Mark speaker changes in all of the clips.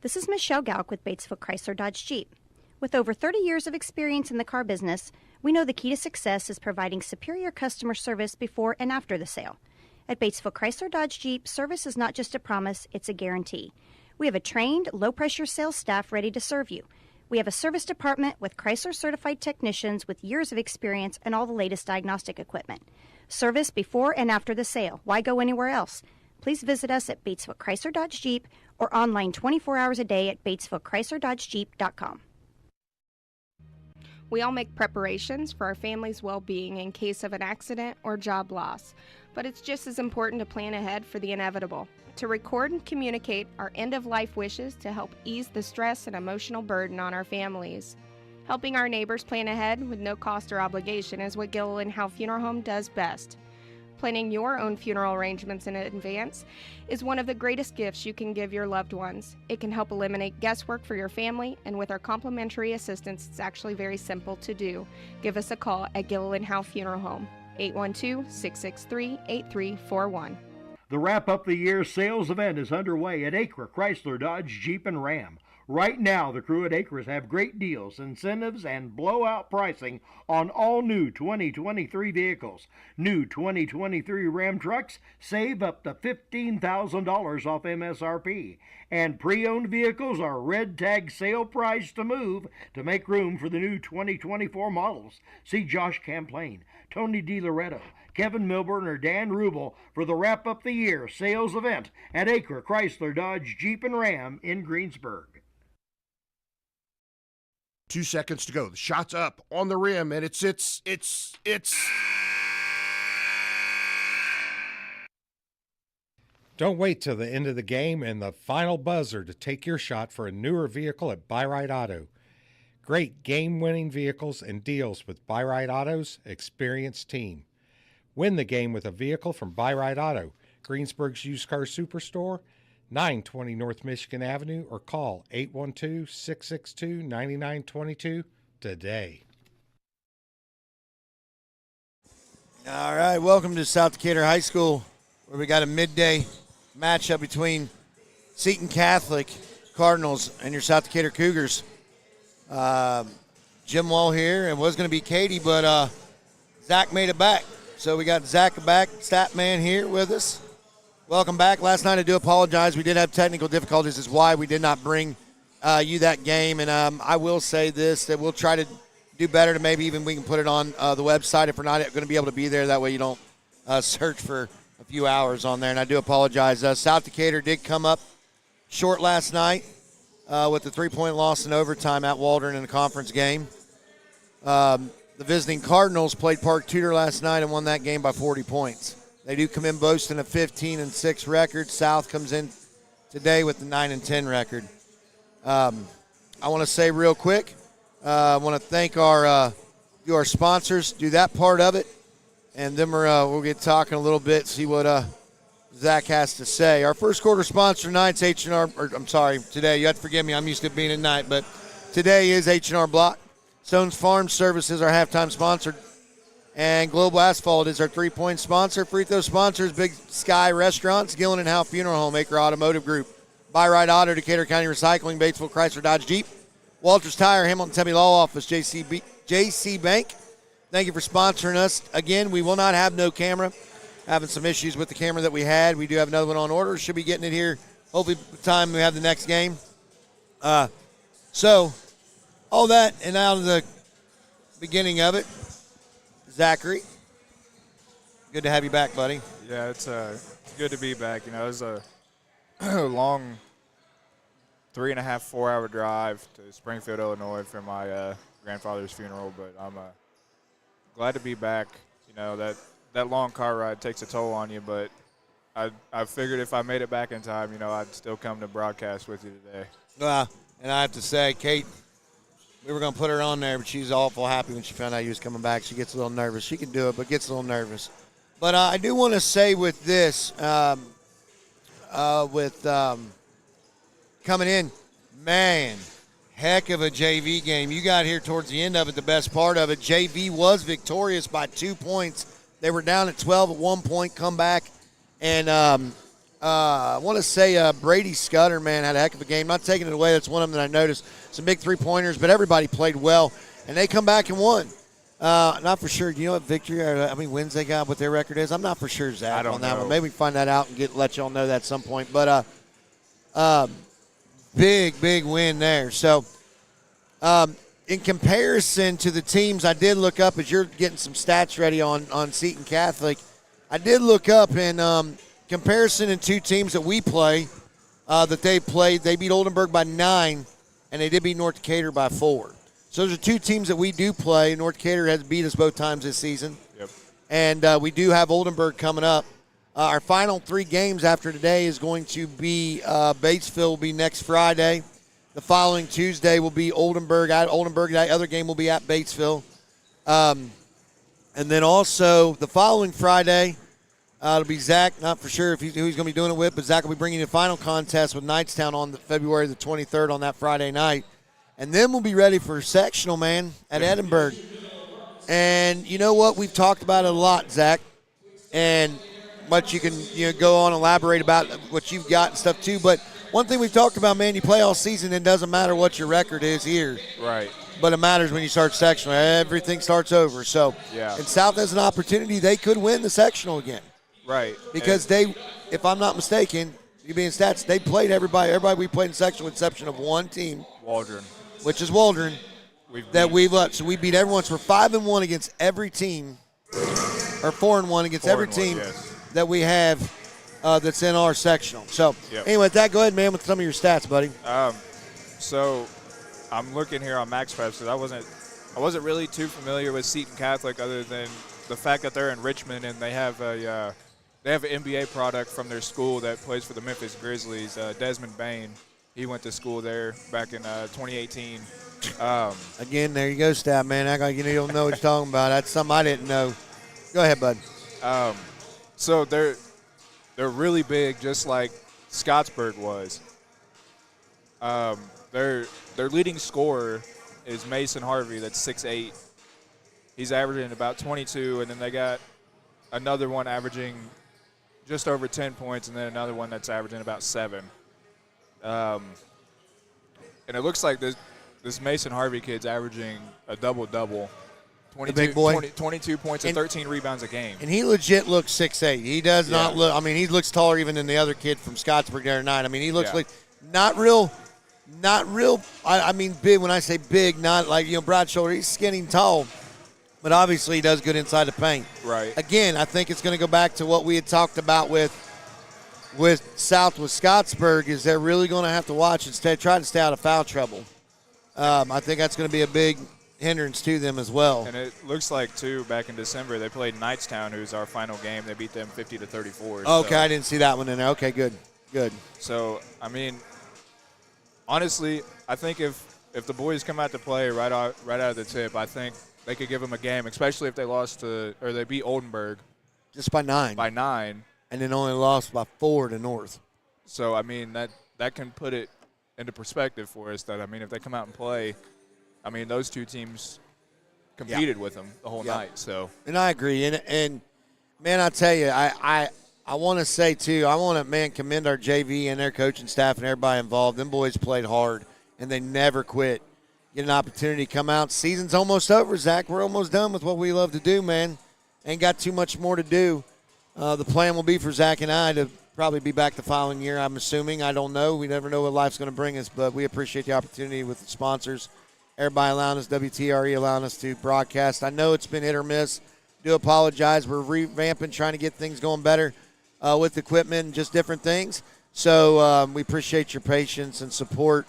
Speaker 1: This is Michelle Galk with Batesville Chrysler Dodge Jeep. With over 30 years of experience in the car business, we know the key to success is providing superior customer service before and after the sale. At Batesville Chrysler Dodge Jeep, service is not just a promise, it's a guarantee. We have a trained, low-pressure sales staff ready to serve you. We have a service department with Chrysler-certified technicians with years of experience and all the latest diagnostic equipment. Service before and after the sale. Why go anywhere else? Please visit us at Batesville Chrysler Dodge Jeep or online 24 hours a day at BatesvilleChryslerDodgeJeep.com.
Speaker 2: We all make preparations for our family's well-being in case of an accident or job loss, but it's just as important to plan ahead for the inevitable, to record and communicate our end-of-life wishes to help ease the stress and emotional burden on our families. Helping our neighbors plan ahead with no cost or obligation is what Gilliland Howe Funeral Home does best. Planning your own funeral arrangements in advance is one of the greatest gifts you can give your loved ones. It can help eliminate guesswork for your family, and with our complimentary assistance, it's actually very simple to do. Give us a call at Gilliland Howe Funeral Home, 812-663-8341.
Speaker 3: The wrap-up the year sales event is underway at Acre Chrysler Dodge Jeep and Ram. Right now, the crew at Acres have great deals, incentives, and blowout pricing on all new 2023 vehicles. New 2023 Ram trucks save up to $15,000 off MSRP. And pre-owned vehicles are red tag sale price to move to make room for the new 2024 models. See Josh Camplain, Tony DiLoretto, Kevin Milburn, or Dan Rubel for the wrap-up the year sales event at Acre Chrysler Dodge Jeep and Ram in Greensburg.
Speaker 4: 2 seconds to go. The shot's up on the rim, and it's.
Speaker 5: Don't wait till the end of the game and the final buzzer to take your shot for a newer vehicle at Buy Right Auto. Great game-winning vehicles and deals with Buy Right Auto's experienced team. Win the game with a vehicle from Buy Right Auto, Greensburg's used car superstore, 920 North Michigan Avenue, or call 812-662-9922 today.
Speaker 6: All right, welcome to South Decatur High School, where we got a midday matchup between Seton Catholic Cardinals and your South Decatur Cougars. Jim Wall here, and was going to be Katie, but Zach made it back. So we got Zach back, stat man here with us. Welcome back. Last night I do apologize. We did have technical difficulties. Is why we did not bring you that game. And I will say this, that we'll try to do better to maybe even we can put it on the website if we're not going to be able to be there. That way you don't search for a few hours on there. And I do apologize. South Decatur did come up short last night with the 3-point loss in overtime at Waldron in a conference game. The visiting Cardinals played Park Tudor last night and won that game by 40 points. They do come in boasting a 15-6 record. South comes in today with the 9-10 record. I want to say real quick, I want to thank our sponsors. Do that part of it, and then we'll get talking a little bit, see what Zach has to say. Our first quarter sponsor tonight's H&R. I'm sorry, today. You have to forgive me. I'm used to being at night, but today is H&R Block. Stone's Farm Services, our halftime sponsor. And Global Asphalt is our 3-point sponsor. Free throw sponsors, Big Sky Restaurants, Gilliland Howe Funeral Home, Acre Automotive Group, Buy Right Auto, Decatur County Recycling, Batesville Chrysler Dodge Jeep, Walters Tire, Hamilton Tebby Law Office, JC Bank. Thank you for sponsoring us. Again, we will not have no camera. Having some issues with the camera that we had. We do have another one on order. Should be getting it here hopefully by the time we have the next game. So, all that and out of the beginning of it, Zachary, good to have you back, buddy.
Speaker 7: Yeah, it's good to be back. You know, it was a long 3.5, 4-hour drive to Springfield, Illinois for my grandfather's funeral, but I'm glad to be back. You know, that long car ride takes a toll on you, but I figured if I made it back in time, you know, I'd still come to broadcast with you today.
Speaker 6: And I have to say, Kate, we were going to put her on there, but she's awful happy when she found out you was coming back. She gets a little nervous. She can do it, but gets a little nervous. But I do want to say with this, coming in, man, heck of a JV game. You got here towards the end of it, the best part of it. JV was victorious by 2 points. They were down at 12 at one point, come back and I want to say Brady Scudder, man, had a heck of a game. Not taking it away. That's one of them that I noticed. Some big three-pointers, but everybody played well, and they come back and won. Not for sure. Do you know what victory or how many wins they got, what their record is? I'm not for sure, Zach,
Speaker 7: I don't
Speaker 6: on that
Speaker 7: know.
Speaker 6: one. Maybe we can find that out and let y'all know that at some point. But big win there. So in comparison to the teams I did look up, as you're getting some stats ready on Seton Catholic, I did look up in comparison in two teams that we play, that they played. They beat Oldenburg by 9, and they did beat North Decatur by 4. So those are two teams that we do play. North Decatur has beat us both times this season.
Speaker 7: Yep.
Speaker 6: And we do have Oldenburg coming up. Our final 3 games after today is going to be Batesville will be next Friday. The following Tuesday will be Oldenburg at Oldenburg. That other game will be at Batesville. And then also the following Friday, it'll be Zach. Not for sure who he's going to be doing it with, but Zach will be bringing the final contest with Knightstown on February the 23rd on that Friday night. And then we'll be ready for sectional, man, at Edinburgh. And you know what? We've talked about it a lot, Zach. And much you can go on and elaborate about what you've got and stuff too. But one thing we've talked about, man, you play all season, and it doesn't matter what your record is here.
Speaker 7: Right.
Speaker 6: But it matters when you start sectional. Everything starts over. So,
Speaker 7: Yeah.
Speaker 6: and South has an opportunity. They could win the sectional again.
Speaker 7: Right.
Speaker 6: Because they, if I'm not mistaken, you being stats, they played everybody we played in sectional with the exception of one team.
Speaker 7: Waldron.
Speaker 6: Which is Waldron. So we beat everyone. So we're 5-1 against every team, or 4-1 against every team that we have that's in our sectional. So anyway, with that, go ahead, man, with some of your stats, buddy.
Speaker 7: So I'm looking here on MaxPreps because I wasn't really too familiar with Seton Catholic other than the fact that they're in Richmond and they have an NBA product from their school that plays for the Memphis Grizzlies. Desmond Bain, he went to school there back in 2018.
Speaker 6: Again, there you go, Stab, man. I got you don't know what you're talking about. That's something I didn't know. Go ahead, bud.
Speaker 7: So they're really big, just like Scottsburg was. Their leading scorer is Mason Harvey. That's 6'8". He's averaging about 22, and then they got another one averaging just over 10 points, and then another one that's averaging about 7. And it looks like this Mason Harvey kid's averaging a double-double. 22 points and 13 rebounds a game.
Speaker 6: And he legit looks 6'8". He does not look – I mean, he looks taller even than the other kid from Scottsburg the other night. I mean, he looks like not real I mean, big. When I say big, not like, broad shoulder. He's skinny and tall. But obviously he does good inside the paint.
Speaker 7: Right.
Speaker 6: Again, I think it's going to go back to what we had talked about with South with Scottsburg is they're really going to have to watch and try to stay out of foul trouble. I think that's going to be a big hindrance to them as well.
Speaker 7: And it looks like, too, back in December, they played Knightstown, who's our final game. They beat them 50-34.
Speaker 6: Okay, I didn't see that one in there. Okay, good.
Speaker 7: So, I mean, honestly, I think if the boys come out to play right out of the tip, I think they could give them a game, especially if they they beat Oldenburg.
Speaker 6: Just by 9.
Speaker 7: By 9.
Speaker 6: And then only lost by 4 to North.
Speaker 7: So, I mean, that can put it into perspective for us that, I mean, if they come out and play, I mean, those two teams competed with them the whole night. So,
Speaker 6: and I agree. And man, I tell you, I want to say too, I want to commend our JV and their coaching staff and everybody involved. Them boys played hard and they never quit. Get an opportunity to come out. Season's almost over, Zach. We're almost done with what we love to do, man. Ain't got too much more to do. The plan will be for Zach and I to probably be back the following year, I'm assuming. I don't know. We never know what life's going to bring us, but we appreciate the opportunity with the sponsors. Everybody allowing us, WTRE allowing us to broadcast. I know it's been hit or miss. Do apologize. We're revamping, trying to get things going better with equipment and just different things. So we appreciate your patience and support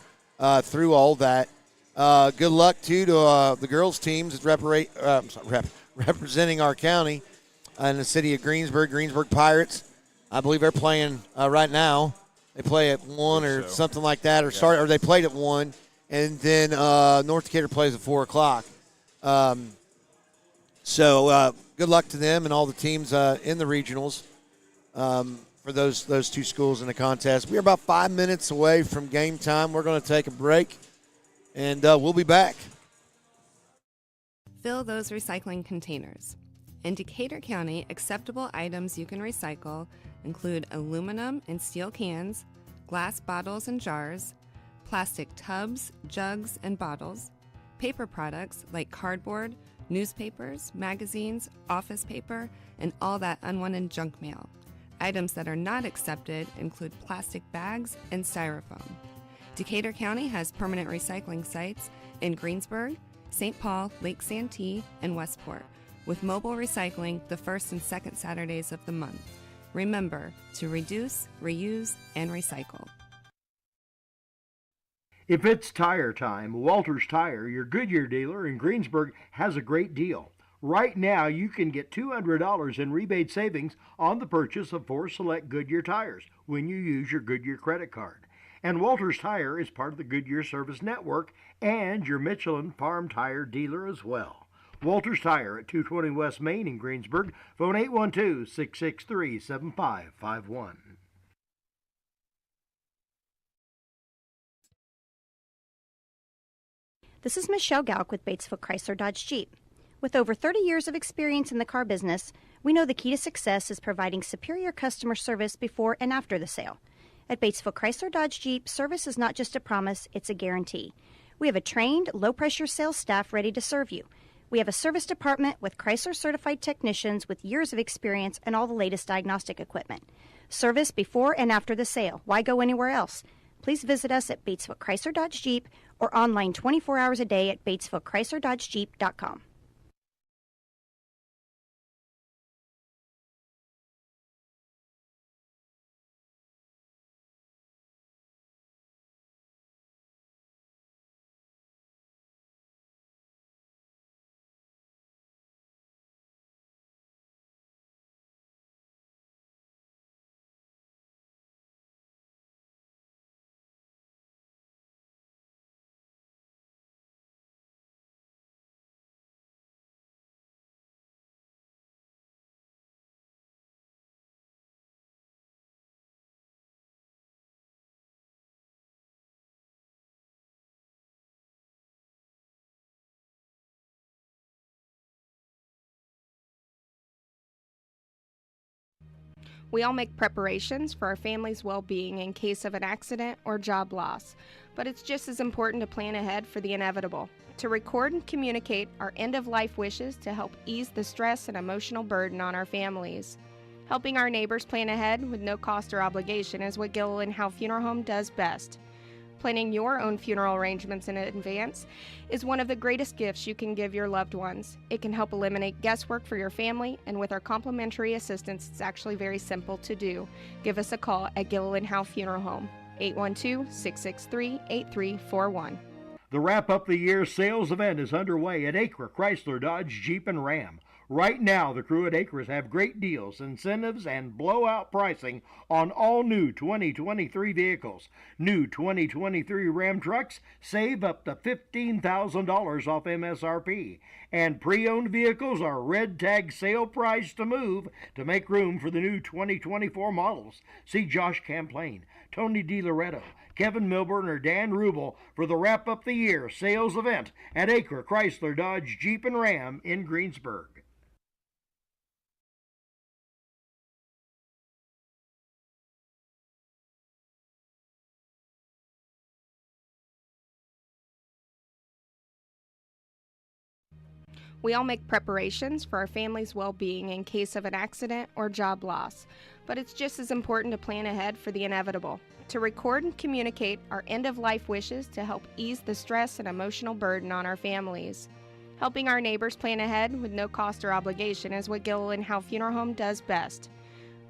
Speaker 6: through all that. Good luck, too, to the girls' teams representing our county in the city of Greensburg Pirates. I believe they're playing right now. They play at 1 or something like that, or they played at 1. And then North Decatur plays at 4 o'clock. So good luck to them and all the teams in the regionals for those two schools in the contest. We're about 5 minutes away from game time. We're going to take a break, and we'll be back.
Speaker 2: Fill those recycling containers.
Speaker 8: In Decatur County, acceptable items you can recycle include aluminum and steel cans, glass bottles and jars, plastic tubs, jugs, and bottles, paper products like cardboard, newspapers, magazines, office paper, and all that unwanted junk mail. Items that are not accepted include plastic bags and styrofoam. Decatur County has permanent recycling sites in Greensburg, St. Paul, Lake Santee, and Westport, with mobile recycling the first and second Saturdays of the month. Remember to reduce, reuse, and recycle.
Speaker 3: If it's tire time, Walters Tire, your Goodyear dealer in Greensburg, has a great deal. Right now, you can get $200 in rebate savings on the purchase of 4 select Goodyear tires when you use your Goodyear credit card. And Walters Tire is part of the Goodyear Service Network and your Michelin Farm Tire dealer as well. Walters Tire at 220 West Main in Greensburg. Phone 812-663-7551.
Speaker 1: This is Michelle Galk with Batesville Chrysler Dodge Jeep. With over 30 years of experience in the car business, we know the key to success is providing superior customer service before and after the sale. At Batesville Chrysler Dodge Jeep, service is not just a promise, it's a guarantee. We have a trained, low-pressure sales staff ready to serve you. We have a service department with Chrysler-certified technicians with years of experience and all the latest diagnostic equipment. Service before and after the sale. Why go anywhere else? Please visit us at Batesville Chrysler Dodge Jeep or online 24 hours a day at BatesvilleChryslerDodgeJeep.com.
Speaker 2: We all make preparations for our family's well-being in case of an accident or job loss, but it's just as important to plan ahead for the inevitable, to record and communicate our end-of-life wishes to help ease the stress and emotional burden on our families. Helping our neighbors plan ahead with no cost or obligation is what Gilliland Howe Funeral Home does best. Planning your own funeral arrangements in advance is one of the greatest gifts you can give your loved ones. It can help eliminate guesswork for your family, and with our complimentary assistance, it's actually very simple to do. Give us a call at Gilliland Howe Funeral Home, 812-663-8341.
Speaker 3: The wrap-up the year sales event is underway at Acre Chrysler Dodge Jeep and Ram. Right now, the crew at Acres have great deals, incentives, and blowout pricing on all new 2023 vehicles. New 2023 Ram trucks save up to $15,000 off MSRP. And pre-owned vehicles are red tag sale price to move to make room for the new 2024 models. See Josh Camplain, Tony DiLoretto, Kevin Milburn, or Dan Rubel for the wrap-up the year sales event at Acre Chrysler Dodge Jeep and Ram in Greensburg.
Speaker 2: We all make preparations for our family's well-being in case of an accident or job loss, but it's just as important to plan ahead for the inevitable, to record and communicate our end-of-life wishes to help ease the stress and emotional burden on our families. Helping our neighbors plan ahead with no cost or obligation is what Gilliland Howe Funeral Home does best.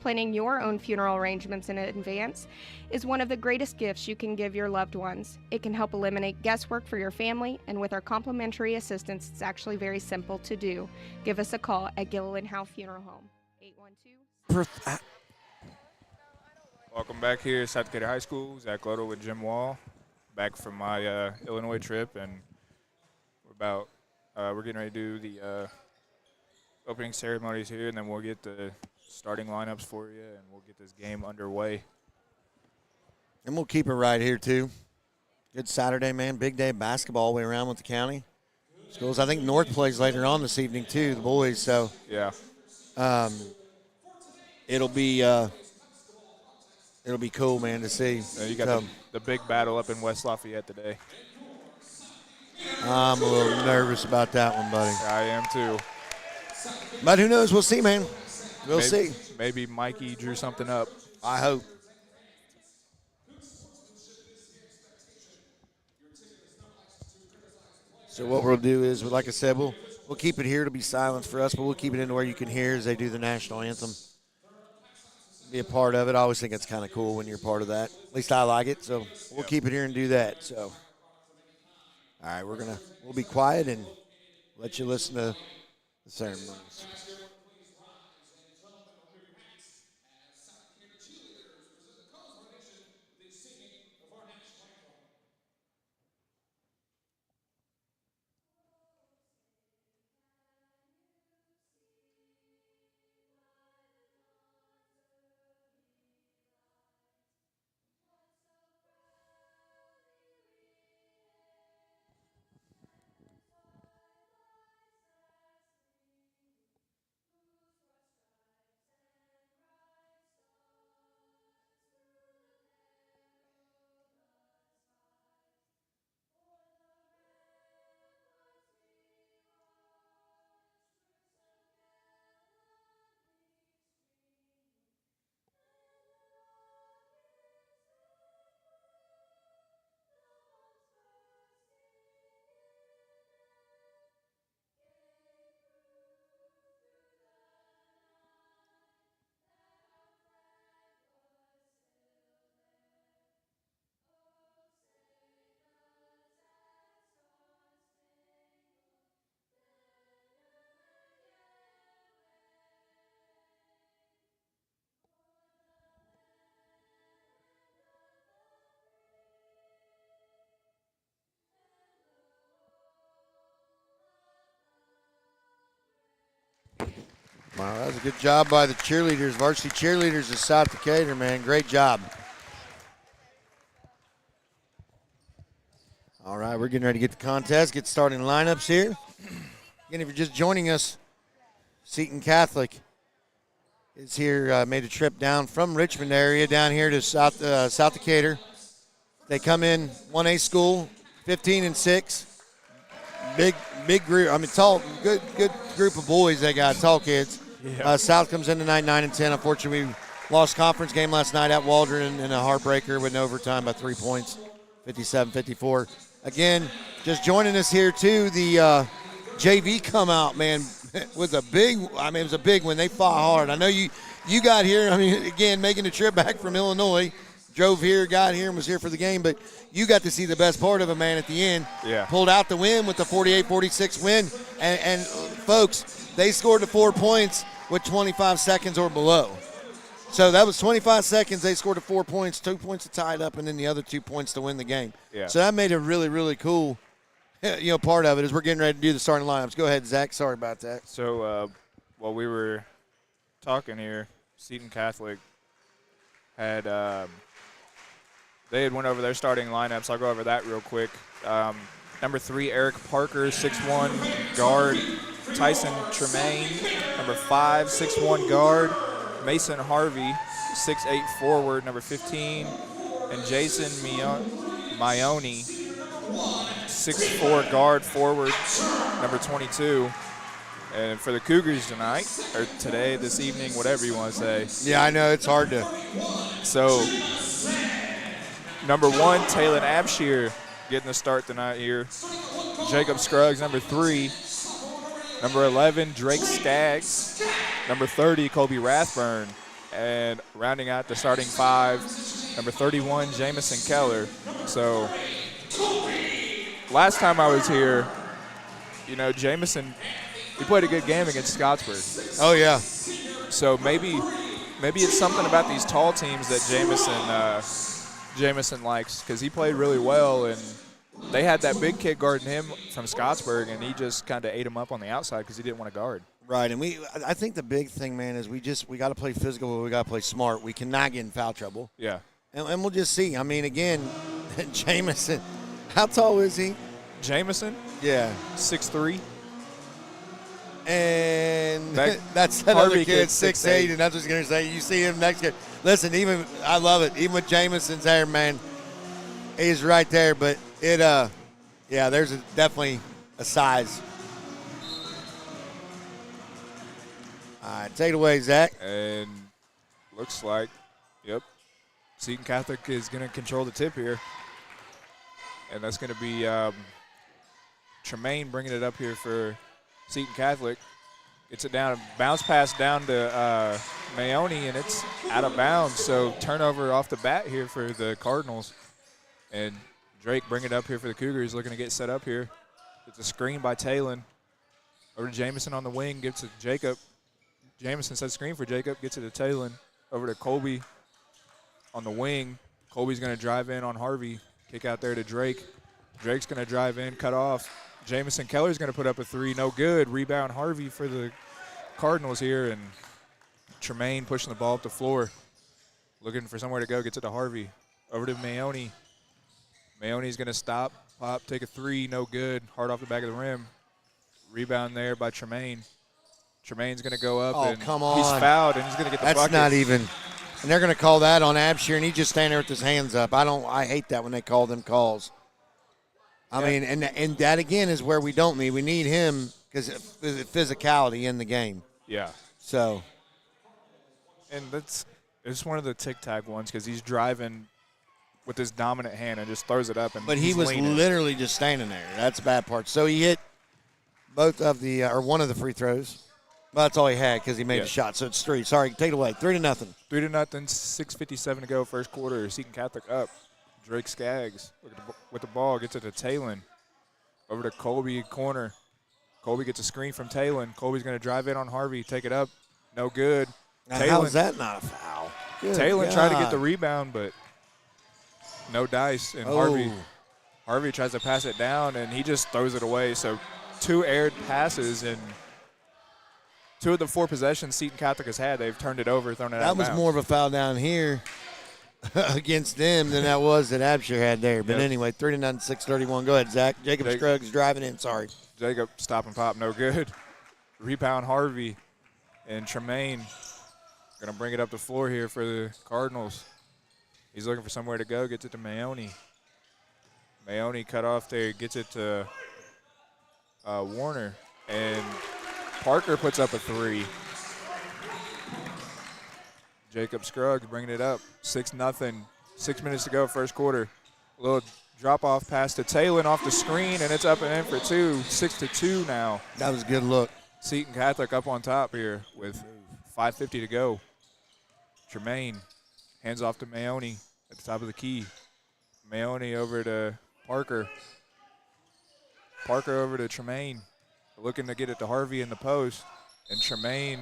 Speaker 2: Planning your own funeral arrangements in advance is one of the greatest gifts you can give your loved ones. It can help eliminate guesswork for your family, and with our complimentary assistance, it's actually very simple to do. Give us a call at Gilliland Howe Funeral Home, 812.
Speaker 7: Welcome back here at South Decatur High School. Zach Loto with Jim Wall, back from my Illinois trip, and we're getting ready to do the opening ceremonies here, and then we'll get the starting lineups for you, and we'll get this game underway.
Speaker 6: And we'll keep it right here, too. Good Saturday, man. Big day of basketball all the way around with the county. schools. I think North plays later on this evening too, the boys. So
Speaker 7: Yeah.
Speaker 6: It'll be cool, man, to see.
Speaker 7: You got the big battle up in West Lafayette today.
Speaker 6: I'm a little nervous about that one, buddy.
Speaker 7: I am too.
Speaker 6: But who knows? We'll see, man. We'll see.
Speaker 7: Maybe Mikey drew something up.
Speaker 6: I hope. So what we'll do is, like I said, we'll keep it here to be silence for us, but we'll keep it in where you can hear as they do the national anthem. Be a part of it. I always think it's kind of cool when you're part of that. At least I like it, so we'll keep it here and do that. So, all right, we'll be quiet and let you listen to the ceremonies. Wow, that was a good job by the cheerleaders, varsity cheerleaders of South Decatur, man. Great job. All right, we're getting ready to get the contest, get starting lineups here. Again, if you're just joining us, Seton Catholic is here, made a trip down from Richmond area down here to South Decatur. They come in 1A school, 15-6. Big group. I mean, tall, good group of boys they got, tall kids.
Speaker 7: Yeah.
Speaker 6: South comes in tonight 9-10. Unfortunately, we lost conference game last night at Waldron in a heartbreaker with an overtime by 3 points, 57-54. Again, just joining us here too, the JV come out, man, was a big. I mean, it was a big one. They fought hard. I know you got here. I mean, again, making the trip back from Illinois. Drove here, got here, and was here for the game. But you got to see the best part of it, man, at the end.
Speaker 7: Yeah.
Speaker 6: Pulled out the win with the 48-46 win. And folks, they scored the 4 points with 25 seconds or below. So that was 25 seconds. They scored the 4 points, 2 points to tie it up, and then the other 2 points to win the game.
Speaker 7: Yeah.
Speaker 6: So that made it really, really cool. Part of it is we're getting ready to do the starting lineups. Go ahead, Zach. Sorry about that.
Speaker 7: So while we were talking here, Seton Catholic had they had went over their starting lineups. I'll go over that real quick. Number 3, Eric Parker, 6'1", guard. Tyson Tremaine, number 5, 6'1", guard. Mason Harvey, 6'8", forward, number 15. And Jason Maione, 6'4", guard, forward, number 22. And for the Cougars tonight, or today, this evening, whatever you want to say.
Speaker 6: Yeah, I know. It's hard to.
Speaker 7: So, number 1, Taylon Abshire getting the start tonight here. Jacob Scruggs, number 3. Number 11, Drake Skaggs. Number 30, Colby Rathburn. And rounding out the starting 5, number 31, Jamison Keller. So, last time I was here, Jamison, he played a good game against Scottsburg.
Speaker 6: Oh, yeah.
Speaker 7: So maybe it's something about these tall teams that Jamison likes, because he played really well, and they had that big kid guarding him from Scottsburg, and he just kind of ate him up on the outside because he didn't want to guard.
Speaker 6: Right, and I think the big thing, man, is we got to play physical, but we got to play smart. We cannot get in foul trouble.
Speaker 7: Yeah.
Speaker 6: And we'll just see. I mean, again, Jamison, how tall is he?
Speaker 7: Jamison?
Speaker 6: Yeah.
Speaker 7: 6'3".
Speaker 6: And
Speaker 7: That
Speaker 6: that's that
Speaker 7: Harvey
Speaker 6: other kid,
Speaker 7: kid's
Speaker 6: 6'8",
Speaker 7: 6'8".
Speaker 6: and I'm just going to say, you see him next year. Listen, I love it. Even with Jamison's there, man, he's right there. But there's definitely a size. All right, take it away, Zach.
Speaker 7: And looks like, yep, Seton Catholic is going to control the tip here. And that's going to be Tremaine bringing it up here for Seton Catholic. Gets it down, bounce pass down to Maone, and it's out of bounds. So turnover off the bat here for the Cardinals. And Drake bring it up here for the Cougars, looking to get set up here. It's a screen by Talon. Over to Jamison on the wing, gives it to Jacob. Jamison sets screen for Jacob, gets it to Talon. Over to Colby on the wing. Colby's going to drive in on Harvey. Kick out there to Drake. Drake's going to drive in, cut off. Jamison Keller's going to put up a three, no good. Rebound Harvey for the Cardinals here, and Tremaine pushing the ball up the floor. Looking for somewhere to go, gets it to Harvey. Over to Maone. Maone's going to stop, pop, take a three, no good. Hard off the back of the rim. Rebound there by Tremaine. Tremaine's going to go up, and
Speaker 6: come on.
Speaker 7: He's fouled, and he's going to get the bucket.
Speaker 6: That's not even. And they're going to call that on Abshire, and he's just standing there with his hands up. I hate that when they call them calls. I mean, and that, again, is where we don't need. We need him because of physicality in the game.
Speaker 7: Yeah.
Speaker 6: So.
Speaker 7: And it's one of the tic-tac ones because he's driving with his dominant hand and just throws it up. But
Speaker 6: he was
Speaker 7: leaning.
Speaker 6: literally just standing there. That's the bad part. So he hit both of the or one of the free throws. Well, that's all he had because he made a shot. So it's 3. Sorry, take it away. 3-0.
Speaker 7: 3-0. 6:57 to go, first quarter. Seton Catholic up. Drake Skaggs with the ball, gets it to Talon. Over to Colby, corner. Colby gets a screen from Talon. Colby's going to drive in on Harvey, take it up. No good.
Speaker 6: Now, how is that not a foul? Good
Speaker 7: Talon
Speaker 6: God.
Speaker 7: tried to get the rebound, but no dice. And Harvey tries to pass it down, and he just throws it away. So 2 aired passes, and 2 of the 4 possessions Seton Catholic has had, they've turned it over, thrown it out of bounds.
Speaker 6: That was more of a foul down here against them than that was that Abshire had there. But anyway, 3-0, 6:31. Go ahead, Zach. Jacob Scruggs driving in. Sorry.
Speaker 7: Jacob stop and pop, no good. Rebound Harvey, and Tremaine going to bring it up the floor here for the Cardinals. He's looking for somewhere to go, gets it to Maone. Maone cut off there, gets it to Warner, and Parker puts up a 3. Jacob Scruggs bringing it up, 6-0. 6 minutes to go, first quarter. A little drop-off pass to Talon off the screen, and it's up and in for 2. 6-2 now.
Speaker 6: That was a good look.
Speaker 7: Seton Catholic up on top here with 5:50 to go. Tremaine hands off to Maone at the top of the key. Maone over to Parker. Parker over to Tremaine. Looking to get it to Harvey in the post. And Tremaine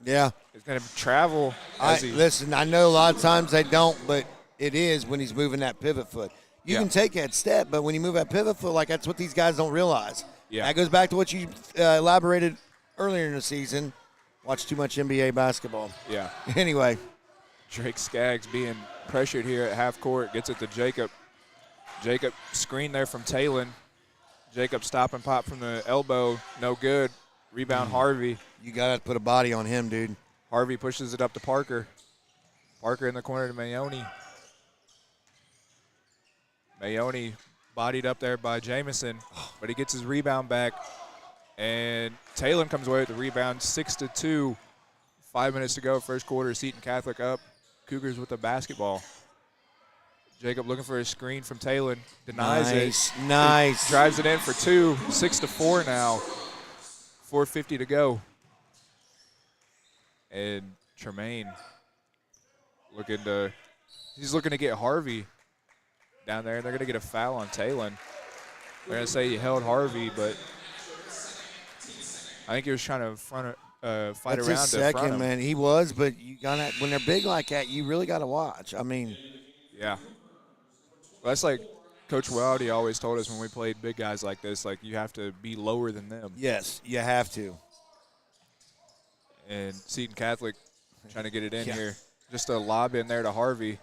Speaker 7: is going to travel.
Speaker 6: Listen, I know a lot of times they don't, but it is when he's moving that pivot foot. You can take that step, but when you move that pivot foot, like that's what these guys don't realize.
Speaker 7: Yeah.
Speaker 6: That goes back to what you elaborated earlier in the season. Watch too much NBA basketball.
Speaker 7: Yeah.
Speaker 6: Anyway.
Speaker 7: Drake Skaggs being pressured here at half court. Gets it to Jacob. Jacob screen there from Talon. Jacob stop and pop from the elbow. No good. Rebound Harvey.
Speaker 6: You got to put a body on him, dude.
Speaker 7: Harvey pushes it up to Parker. Parker in the corner to Maone. Maone bodied up there by Jamison, but he gets his rebound back. And Talon comes away with the rebound, 6-2. 5 minutes to go, first quarter. Seton Catholic up. Cougars with the basketball. Jacob looking for a screen from Talon. Denies it.
Speaker 6: Nice.
Speaker 7: He drives it in for 2. 6-4 now. 4:50 to go. And Tremaine he's looking to get Harvey down there. They're going to get a foul on Talon. They're going to say he held Harvey, but I think he was trying to fight
Speaker 6: That's
Speaker 7: around
Speaker 6: his
Speaker 7: to front
Speaker 6: second,
Speaker 7: him.
Speaker 6: man. He was, but you gotta when they're big like that, you really got to watch. I mean.
Speaker 7: Yeah. Well, that's like Coach Wildy always told us when we played big guys like this, like you have to be lower than them.
Speaker 6: Yes, you have to.
Speaker 7: And Seton Catholic trying to get it in here. Just a lob in there to Harvey,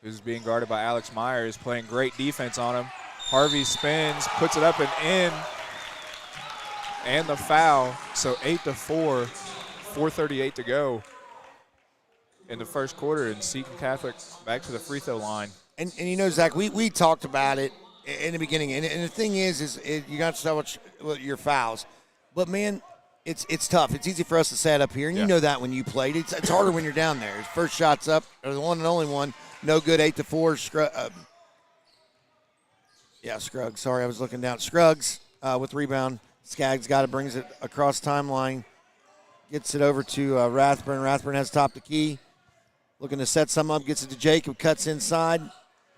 Speaker 7: who's being guarded by Alex Myers, playing great defense on him. Harvey spins, puts it up and in. and the foul. So 8-4, 4:38 to go in the first quarter, and Seton Catholic back to the free throw line.
Speaker 6: And you know, Zach, we talked about it in the beginning, and the thing is you got so much your fouls, but man, it's tough. It's easy for us to say up here, and you know that when you played. It's harder when you're down there. His first shot's up, or the one and only one, no good. 8-4. Scruggs. Sorry, I was looking down. Scruggs with rebound. Skaggs got it, brings it across timeline, gets it over to Rathburn. Rathburn has top the key, looking to set some up, gets it to Jacob, cuts inside,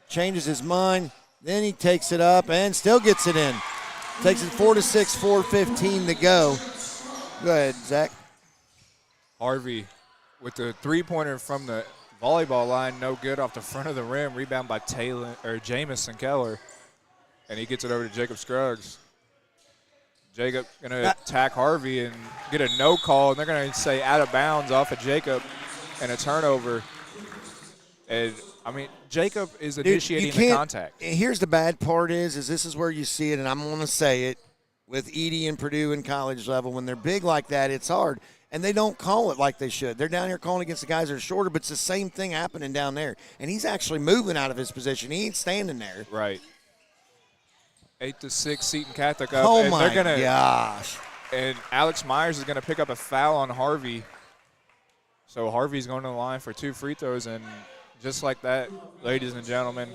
Speaker 6: changes his mind, then he takes it up and still gets it in. Takes it 4-6, 4:15 to go. Go ahead, Zach.
Speaker 7: Harvey with the three-pointer from the volleyball line, no good off the front of the rim. Rebound by Jamison Keller, and he gets it over to Jacob Scruggs. Jacob going to attack Harvey and get a no call, and they're going to say out of bounds off of Jacob and a turnover. And, I mean, Jacob is initiating the contact.
Speaker 6: Here's the bad part is this is where you see it, and I'm going to say it, with Edie and Purdue in college level. When they're big like that, it's hard. And they don't call it like they should. They're down here calling against the guys that are shorter, but it's the same thing happening down there. And he's actually moving out of his position. He ain't standing there.
Speaker 7: Right. 8-6, Seton Catholic up.
Speaker 6: Oh,
Speaker 7: and
Speaker 6: my
Speaker 7: they're gonna,
Speaker 6: gosh.
Speaker 7: And Alex Myers is going to pick up a foul on Harvey. So Harvey's going to the line for 2 free throws. And just like that, ladies and gentlemen,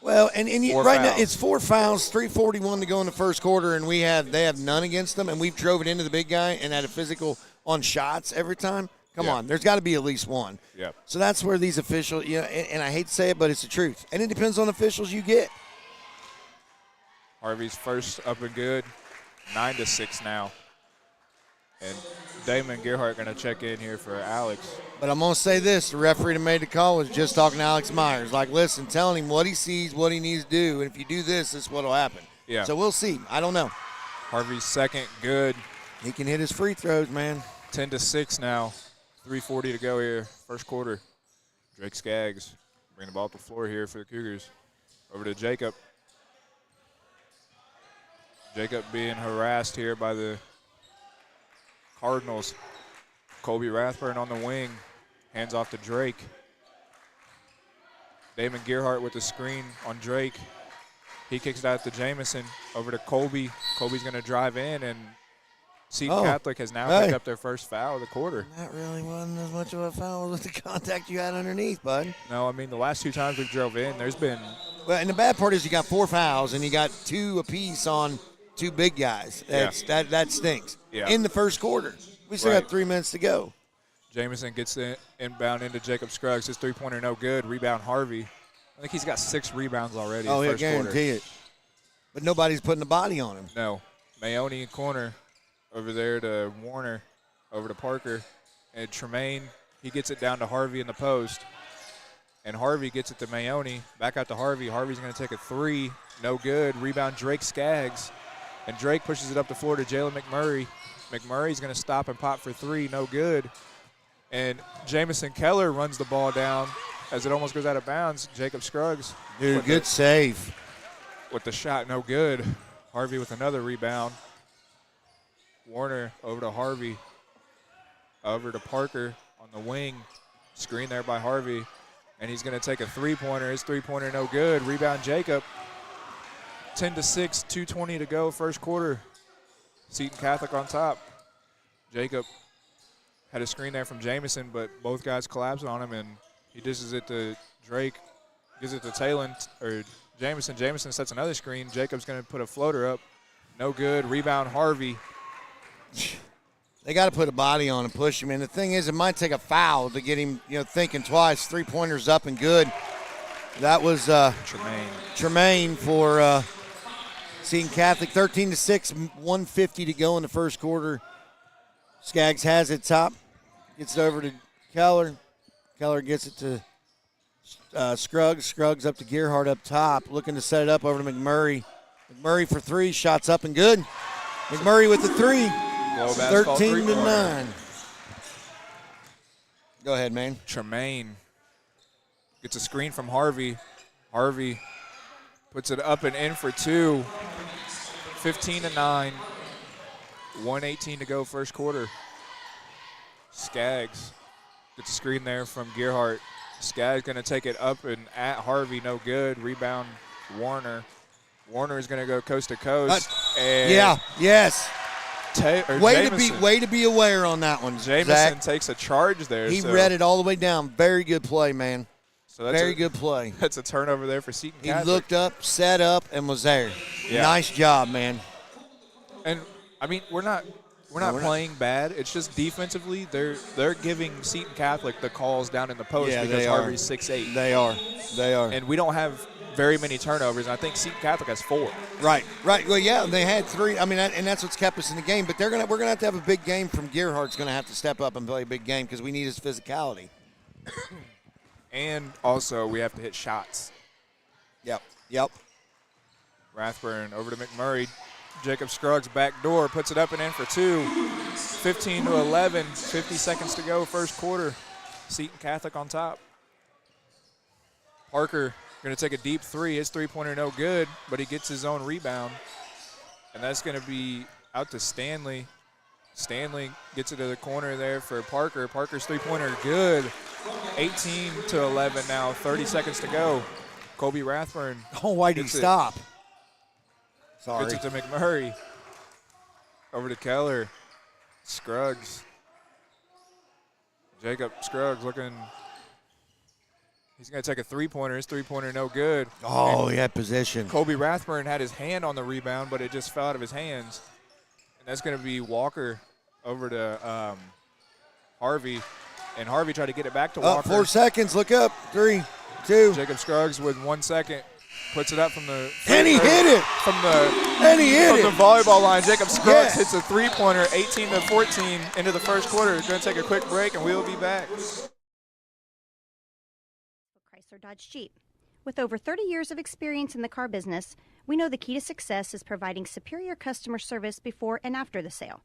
Speaker 6: well, and right now
Speaker 7: fouls.
Speaker 6: it's 4 fouls, 3:41 to go in the first quarter, and they have none against them, and we've drove it into the big guy and had a physical on shots every time. Come on, there's got to be at least one.
Speaker 7: Yep.
Speaker 6: So that's where these officials, and I hate to say it, but it's the truth. And it depends on officials you get.
Speaker 7: Harvey's first up and good, 9-6 now. And Damon Gerhardt going to check in here for Alex.
Speaker 6: But I'm going to say this. The referee that made the call was just talking to Alex Myers. Like, listen, telling him what he sees, what he needs to do, and if you do this, this is what will happen.
Speaker 7: Yeah.
Speaker 6: So we'll see. I don't know.
Speaker 7: Harvey's second good.
Speaker 6: He can hit his free throws, man.
Speaker 7: 10-6 now. 3:40 to go here, first quarter. Drake Skaggs bring the ball up the floor here for the Cougars. Over to Jacob. Jacob being harassed here by the Cardinals. Colby Rathburn on the wing. Hands off to Drake. Damon Gerhardt with the screen on Drake. He kicks it out to Jamison. Over to Colby. Colby's going to drive in, and Seton Catholic has now picked up their first foul of the quarter.
Speaker 6: That really wasn't as much of a foul with the contact you had underneath, bud.
Speaker 7: No, I mean, the last 2 times we've drove in, there's been –
Speaker 6: well, and the bad part is you got 4 fouls, and you got 2 apiece on 2 big guys. That stinks.
Speaker 7: Yeah.
Speaker 6: In the first quarter. We still got 3 minutes to go.
Speaker 7: Jamison gets the inbound into Jacob Scruggs. His three-pointer no good. Rebound Harvey. I think he's got 6 rebounds already in the first quarter.
Speaker 6: Guarantee it. But nobody's putting the body on him.
Speaker 7: No. Mayoni in corner. Over there to Warner. Over to Parker. And Tremaine, he gets it down to Harvey in the post. And Harvey gets it to Mayoni. Back out to Harvey. Harvey's going to take a 3. No good. Rebound Drake Skaggs. And Drake pushes it up the floor to Jalen McMurray. McMurray's going to stop and pop for 3. No good. And Jamison Keller runs the ball down as it almost goes out of bounds. Jacob Scruggs.
Speaker 6: Dude, good save.
Speaker 7: With the shot, no good. Harvey with another rebound. Warner over to Harvey. Over to Parker on the wing. Screen there by Harvey. And he's going to take a three-pointer. His three-pointer no good. Rebound Jacob. 10-6, 2:20 to go, first quarter. Seton Catholic on top. Jacob had a screen there from Jamison, but both guys collapse on him, and he dishes it to Drake. Gives it to Talon, or Jamison. Jamison sets another screen. Jacob's going to put a floater up. No good. Rebound Harvey.
Speaker 6: They got to put a body on and push him. And the thing is, it might take a foul to get him, thinking twice. 3-pointers up and good. That was Tremaine for Seton Catholic. 13-6, 1:50 to go in the first quarter. Skaggs has it top. Gets it over to Keller. Keller gets it to Scruggs. Scruggs up to Gerhardt up top. Looking to set it up over to McMurray. McMurray for 3. Shots up and good. McMurray with the 3. 13-9. Go ahead, man.
Speaker 7: Tremaine gets a screen from Harvey. Harvey puts it up and in for 2. 15-9. 1:18 to go, first quarter. Skaggs gets a screen there from Gearhart. Skaggs going to take it up and at Harvey, no good. Rebound, Warner. Warner is going to go coast to coast. And
Speaker 6: yes.
Speaker 7: Jamison.
Speaker 6: Way to be aware on that one.
Speaker 7: Jamison
Speaker 6: Zach.
Speaker 7: takes a charge there.
Speaker 6: He read it all the way down. Very good play, man.
Speaker 7: So that's
Speaker 6: Very good play.
Speaker 7: That's a turnover there for Seton Catholic.
Speaker 6: He looked up, set up, and was there.
Speaker 7: Yeah.
Speaker 6: Nice job, man.
Speaker 7: And I mean, we're not playing bad. It's just defensively, they're giving Seton Catholic the calls down in the post because Harvey's 6'8".
Speaker 6: They are.
Speaker 7: And we don't have very many turnovers. And I think Seton Catholic has 4.
Speaker 6: Right. Well, yeah, they had 3. I mean, and that's what's kept us in the game. But we're gonna have to have a big game from Gearhart's going to have to step up and play a big game because we need his physicality.
Speaker 7: And also, we have to hit shots.
Speaker 6: Yep.
Speaker 7: Rathburn over to McMurray. Jacob Scruggs back door, puts it up and in for 2. 15-11, 50 seconds to go, first quarter. Seton Catholic on top. Parker going to take a deep 3. His three-pointer no good, but he gets his own rebound. And that's going to be out to Stanley. Stanley gets it to the corner there for Parker. Parker's three-pointer good. 18-11 now, 30 seconds to go. Kobe Rathburn.
Speaker 6: Oh, why did he stop? Sorry.
Speaker 7: Gets it to McMurray. Over to Keller. Scruggs. Jacob Scruggs looking. He's going to take a three-pointer. His three-pointer no good.
Speaker 6: Oh, he had position.
Speaker 7: Kobe Rathburn had his hand on the rebound, but it just fell out of his hands. And that's going to be Walker over to Harvey. And Harvey tried to get it back to Walker.
Speaker 6: 4 seconds. Look up. 3, 2.
Speaker 7: Jacob Scruggs with 1 second. Puts it up from the
Speaker 6: and he hit it
Speaker 7: from the volleyball line. Jacob Scruggs hits a three-pointer, 18-14 into the first quarter. We're going to take a quick break, and we'll be back.
Speaker 1: Chrysler Dodge Jeep. With over 30 years of experience in the car business, we know the key to success is providing superior customer service before and after the sale.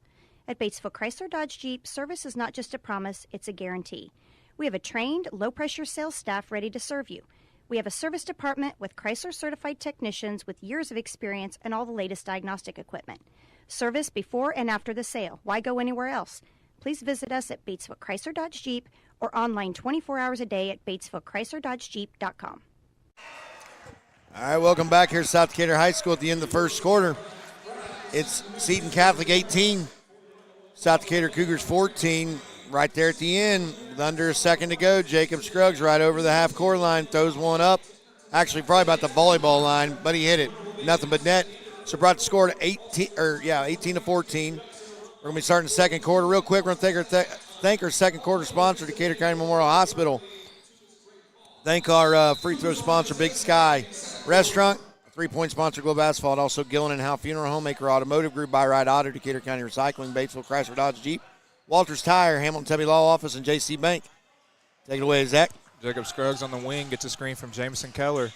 Speaker 1: At Batesville Chrysler Dodge Jeep, service is not just a promise, it's a guarantee. We have a trained, low-pressure sales staff ready to serve you. We have a service department with Chrysler-certified technicians with years of experience and all the latest diagnostic equipment. Service before and after the sale. Why go anywhere else? Please visit us at Batesville Chrysler Dodge Jeep or online 24 hours a day at BatesvilleChryslerDodgeJeep.com.
Speaker 6: All right, welcome back here at South Decatur High School at the end of the first quarter. It's Seton Catholic 18, South Decatur Cougars 14. Right there at the end, with under a second to go, Jacob Scruggs right over the half-court line, throws one up. Actually, probably about the volleyball line, but he hit it. Nothing but net. So brought the score to 18-14. We're going to be starting the second quarter. Real quick, we're going to thank our second quarter sponsor, Decatur County Memorial Hospital. Thank our free throw sponsor, Big Sky Restaurant. Three-point sponsor, Globe Asphalt. Also, Gillen and Howe Funeral Home, Maker Automotive Group, Buy Right Auto, Decatur County Recycling, Batesville Chrysler Dodge Jeep, Walters Tire, Hamilton Tubby Law Office, and J.C. Bank. Take it away, Zach.
Speaker 7: Jacob Scruggs on the wing gets a screen from Jameson Keller.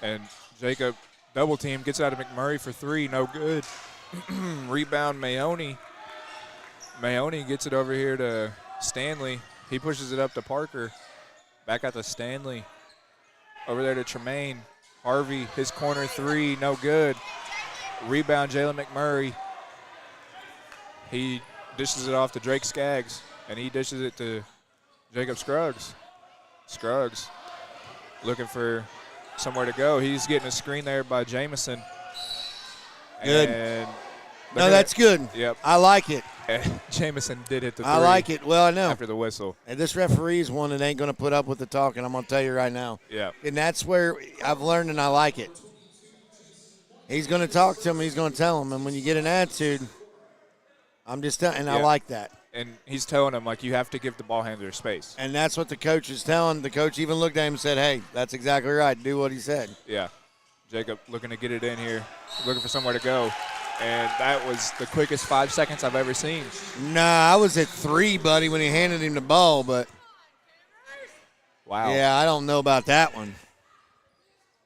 Speaker 7: And Jacob double team gets out of McMurray for 3. No good. Rebound, Maone. Maone gets it over here to Stanley. He pushes it up to Parker. Back out to Stanley. Over there to Tremaine. Harvey, his corner 3, no good. Rebound, Jalen McMurray. He dishes it off to Drake Skaggs, and he dishes it to Jacob Scruggs. Scruggs looking for somewhere to go. He's getting a screen there by Jamison.
Speaker 6: Good.
Speaker 7: And
Speaker 6: no, that's good.
Speaker 7: Yep.
Speaker 6: I like it.
Speaker 7: Jamison did hit the 3.
Speaker 6: I like it. Well, I know.
Speaker 7: After the whistle.
Speaker 6: And this referee is one that ain't going to put up with the talking, I'm going to tell you right now.
Speaker 7: Yeah.
Speaker 6: And that's where I've learned, and I like it. He's going to talk to him. He's going to tell him. And when you get an attitude, I'm just telling, and I like that.
Speaker 7: And he's telling him, like, you have to give the ball handler space.
Speaker 6: And that's what the coach is telling. The coach even looked at him and said, hey, that's exactly right. Do what he said.
Speaker 7: Yeah. Jacob looking to get it in here, looking for somewhere to go. And that was the quickest 5 seconds I've ever seen.
Speaker 6: Nah, I was at 3, buddy, when he handed him the ball, but.
Speaker 7: Wow.
Speaker 6: Yeah, I don't know about that one.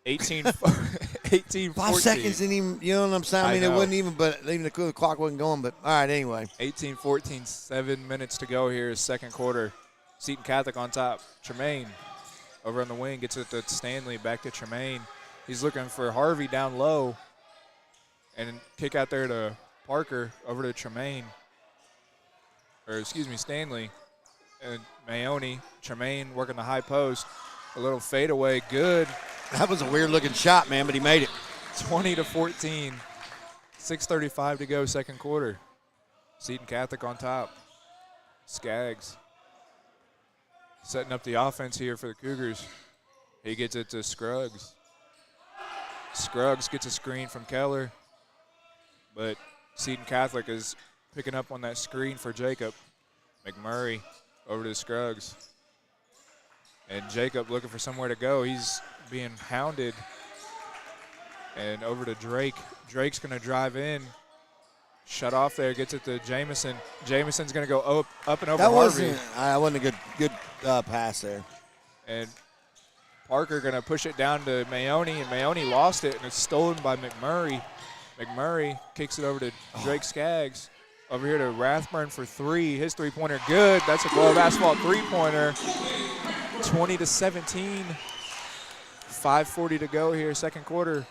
Speaker 7: 18,
Speaker 6: 5 seconds didn't even, you know what I'm saying? I mean, it wasn't even, but even the clock wasn't going, but all right, anyway.
Speaker 7: 18-14, 7 minutes to go here, second quarter. Seton Catholic on top. Tremaine over on the wing, gets it to Stanley, back to Tremaine. He's looking for Harvey down low. And kick out there to Parker, over to Tremaine. Stanley. And Maone. Tremaine working the high post. A little fadeaway, good.
Speaker 6: That was a weird-looking shot, man, but he made it.
Speaker 7: 20-14. 6:35 to go, second quarter. Seton Catholic on top. Skaggs setting up the offense here for the Cougars. He gets it to Scruggs. Scruggs gets a screen from Keller, but Seton Catholic is picking up on that screen for Jacob. McMurray over to Scruggs. And Jacob looking for somewhere to go. He's being hounded. And over to Drake. Drake's going to drive in. Shut off there, gets it to Jamison. Jamison's going to go up and over Harvey.
Speaker 6: That wasn't a good pass there.
Speaker 7: And Parker going to push it down to Maone, and Maone lost it, and it's stolen by McMurray. McMurray kicks it over to Drake Skaggs. Over here to Rathburn for three. His three-pointer good. That's a glove asphalt three-pointer. 20-17. 5:40 to go here, second quarter.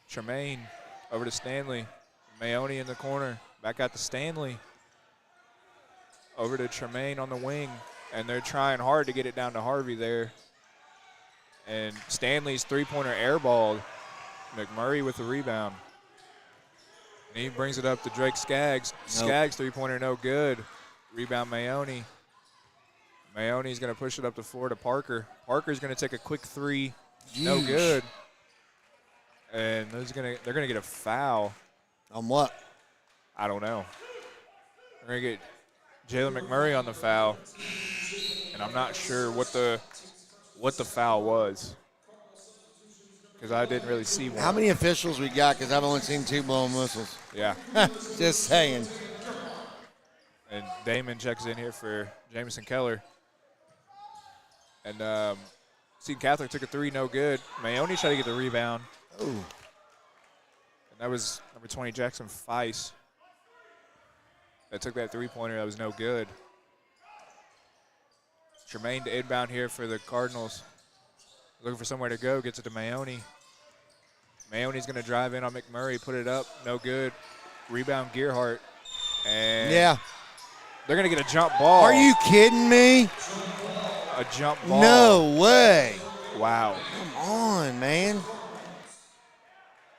Speaker 7: Tremaine over to Stanley. Maone in the corner. Back out to Stanley. Over to Tremaine on the wing. And they're trying hard to get it down to Harvey there. And Stanley's three-pointer airballed. McMurray with the rebound. And he brings it up to Drake Skaggs. Skaggs three-pointer no good. Rebound Maone. Maone's going to push it up the floor to Parker. Parker's going to take a quick three. No good. And they're going to get a foul.
Speaker 6: On what?
Speaker 7: I don't know. They're going to get Jalen McMurray on the foul. And I'm not sure what the foul was, because I didn't really see one.
Speaker 6: How many officials we got? Because I've only seen two blowing whistles.
Speaker 7: Yeah.
Speaker 6: Just saying.
Speaker 7: And Damon checks in here for Jamison Keller. And Seton Catholic took a three, no good. Maone tried to get the rebound.
Speaker 6: Oh.
Speaker 7: And that was number 20, Jackson Feist, that took that three-pointer. That was no good. Tremaine to inbound here for the Cardinals. Looking for somewhere to go, gets it to Maone. Maone's going to drive in on McMurray, put it up, no good. Rebound Gearhart. And they're going to get a jump ball.
Speaker 6: Are you kidding me?
Speaker 7: A jump ball.
Speaker 6: No way.
Speaker 7: Wow.
Speaker 6: Come on, man.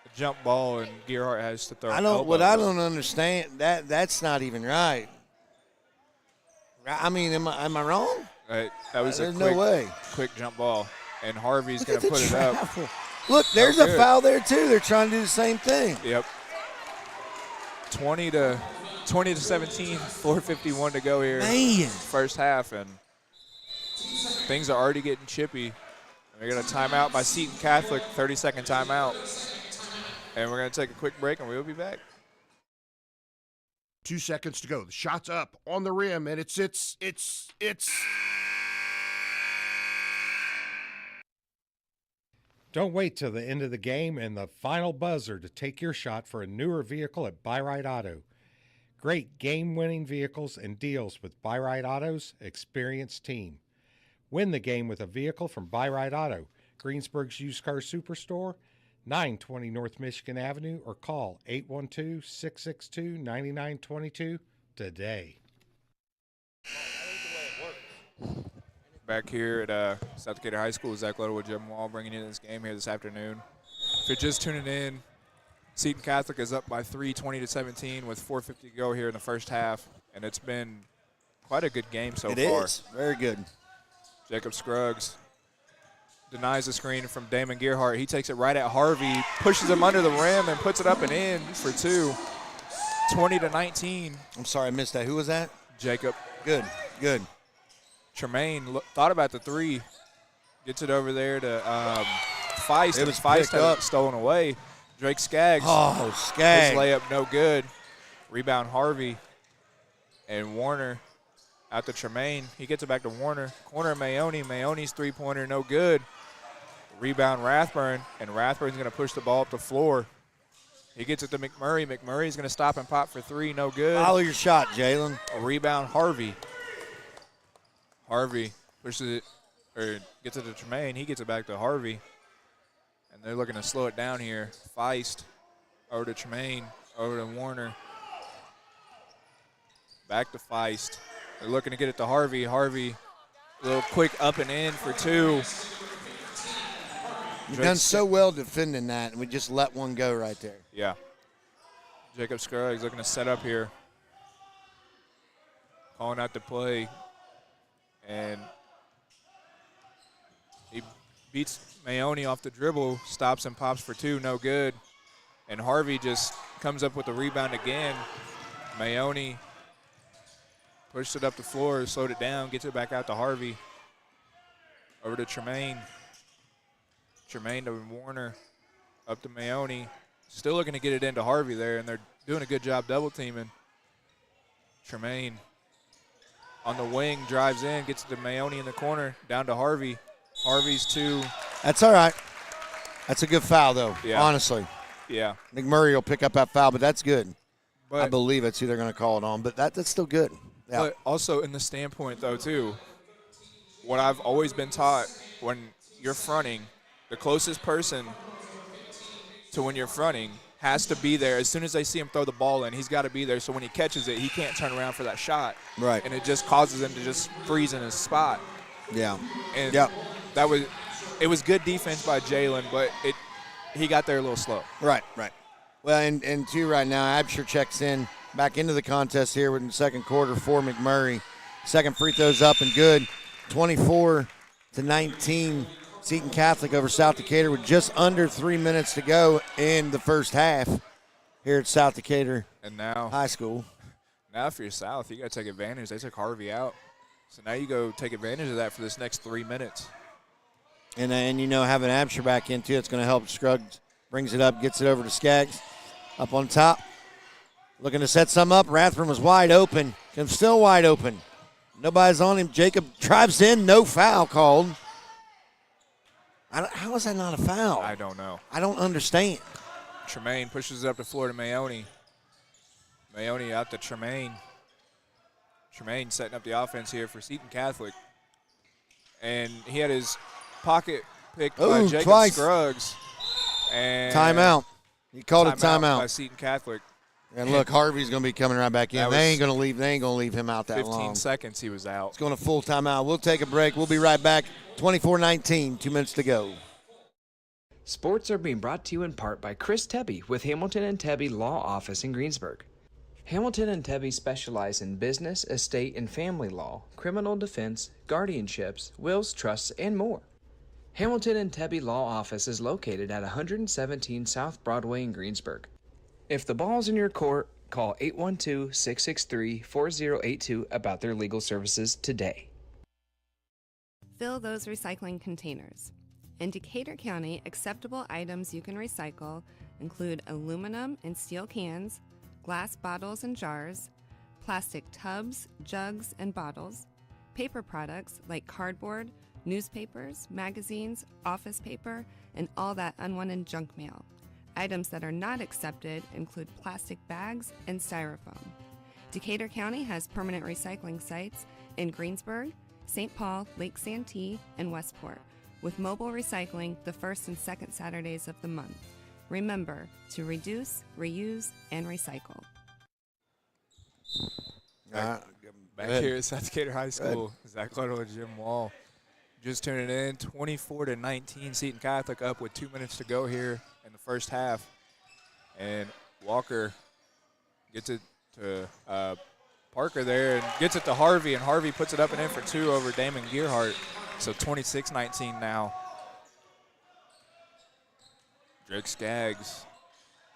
Speaker 7: A jump ball, and Gearhart has to throw.
Speaker 6: I don't understand, that's not even right. I mean, am I wrong?
Speaker 7: That was
Speaker 6: There's no way.
Speaker 7: Quick jump ball, and Harvey's going to put it up.
Speaker 6: Look, there's a foul there too. They're trying to do the same thing.
Speaker 7: Yep. 20 to 17, 4:51 to go here.
Speaker 6: Man.
Speaker 7: First half, and things are already getting chippy. We got a timeout by Seton Catholic, 30-second timeout, and we're going to take a quick break, and we'll be back.
Speaker 4: 2 seconds to go. The shot's up on the rim, and it's.
Speaker 5: Don't wait till the end of the game and the final buzzer to take your shot for a newer vehicle at Buy-Right Auto. Great game-winning vehicles and deals with Buy-Right Auto's experienced team. Win the game with a vehicle from Buy-Right Auto, Greensburg's used car superstore, 920 North Michigan Avenue, or call 812-662-9922 today.
Speaker 7: Back here at South Decatur High School, Zach Little with Jim Wall bringing you this game here this afternoon. If you're just tuning in, Seton Catholic is up by 3, 20-17 with 4:50 to go here in the first half, and it's been quite a good game so far.
Speaker 6: It is. Very good.
Speaker 7: Jacob Scruggs denies the screen from Damon Gearhart. He takes it right at Harvey, pushes him under the rim, and puts it up and in for two. 20-19.
Speaker 6: I'm sorry, I missed that. Who was that?
Speaker 7: Jacob.
Speaker 6: Good.
Speaker 7: Tremaine thought about the three. Gets it over there to Feist.
Speaker 6: It was
Speaker 7: Feist had it stolen away. Drake Skaggs.
Speaker 6: Oh, Skaggs.
Speaker 7: His layup no good. Rebound Harvey. And Warner out to Tremaine. He gets it back to Warner. Corner Maone. Maone's three-pointer no good. Rebound Rathburn. And Rathburn's going to push the ball up the floor. He gets it to McMurray. McMurray's going to stop and pop for three. No good.
Speaker 6: Follow your shot, Jalen.
Speaker 7: A rebound Harvey. Harvey pushes it, or gets it to Tremaine. He gets it back to Harvey. And they're looking to slow it down here. Feist over to Tremaine. Over to Warner. Back to Feist. They're looking to get it to Harvey. Harvey, a little quick up and in for two.
Speaker 6: You've done so well defending that, and we just let one go right there.
Speaker 7: Yeah. Jacob Scruggs looking to set up here. Calling out the play. And he beats Mayoni off the dribble, stops and pops for two, no good. And Harvey just comes up with the rebound again. Mayoni pushed it up the floor, slowed it down, gets it back out to Harvey. Over to Tremaine. Tremaine to Warner, up to Mayoni. Still looking to get it into Harvey there, and they're doing a good job double teaming. Tremaine on the wing, drives in, gets it to Mayoni in the corner, down to Harvey. Harvey's two.
Speaker 6: That's all right. That's a good foul, though,
Speaker 7: Yeah.
Speaker 6: honestly.
Speaker 7: Yeah.
Speaker 6: McMurray will pick up that foul, but that's good.
Speaker 7: But,
Speaker 6: I believe it's who they're going to call it on, but that's still good. Yeah.
Speaker 7: But also in the standpoint, though, too, what I've always been taught when you're fronting, the closest person to when you're fronting has to be there. As soon as they see him throw the ball in, he's got to be there. So when he catches it, he can't turn around for that shot.
Speaker 6: Right.
Speaker 7: And it just causes him to just freeze in his spot.
Speaker 6: Yeah.
Speaker 7: And
Speaker 6: Yep.
Speaker 7: it was good defense by Jalen, but he got there a little slow.
Speaker 6: Right. Well, and two right now, Absher checks in back into the contest here in the second quarter for McMurray. Second free throw's up and good. 24-19, Seton Catholic over South Decatur with just under 3 minutes to go in the first half here at South Decatur
Speaker 7: And now
Speaker 6: High School.
Speaker 7: Now for your South, you got to take advantage. They took Harvey out. So now you go take advantage of that for this next 3 minutes.
Speaker 6: And having Absher back in, too, it's going to help. Scruggs brings it up, gets it over to Skaggs. Up on top. Looking to set some up. Rathburn was wide open. Still wide open. Nobody's on him. Jacob drives in. No foul called. How is that not a foul?
Speaker 7: I don't know.
Speaker 6: I don't understand.
Speaker 7: Tremaine pushes it up the floor to Mayoni. Mayoni out to Tremaine. Tremaine setting up the offense here for Seton Catholic. And he had his pocket picked by Jacob
Speaker 6: twice.
Speaker 7: Scruggs. And
Speaker 6: Timeout. He called a timeout.
Speaker 7: by Seton Catholic.
Speaker 6: And look, Harvey's going to be coming right back in. They ain't going to leave. They ain't going to leave him out that
Speaker 7: 15
Speaker 6: long.
Speaker 7: seconds he was out.
Speaker 6: It's going to full timeout. We'll take a break. We'll be right back. 24-19, 2 minutes to go.
Speaker 9: Sports are being brought to you in part by Chris Tebby with Hamilton and Tebby Law Office in Greensburg. Hamilton and Tebby specialize in business, estate, and family law, criminal defense, guardianships, wills, trusts, and more. Hamilton and Tebby Law Office is located at 117 South Broadway in Greensburg. If the ball's in your court, call 812-663-4082 about their legal services today.
Speaker 8: Fill those recycling containers. In Decatur County, acceptable items you can recycle include aluminum and steel cans, glass bottles and jars, plastic tubs, jugs, and bottles, paper products like cardboard, newspapers, magazines, office paper, and all that unwanted junk mail. Items that are not accepted include plastic bags and styrofoam. Decatur County has permanent recycling sites in Greensburg, St. Paul, Lake Santee, and Westport, with mobile recycling the first and second Saturdays of the month. Remember to reduce, reuse, and recycle.
Speaker 7: Back here at South Decatur High School, Zach Cluttle and Jim Wall. Just tuning in, 24-19, Seton Catholic up with 2 minutes to go here in the first half. And Walker gets it to Parker there and gets it to Harvey, and Harvey puts it up and in for two over Damon Gearhart. So 26-19 now. Drake Skaggs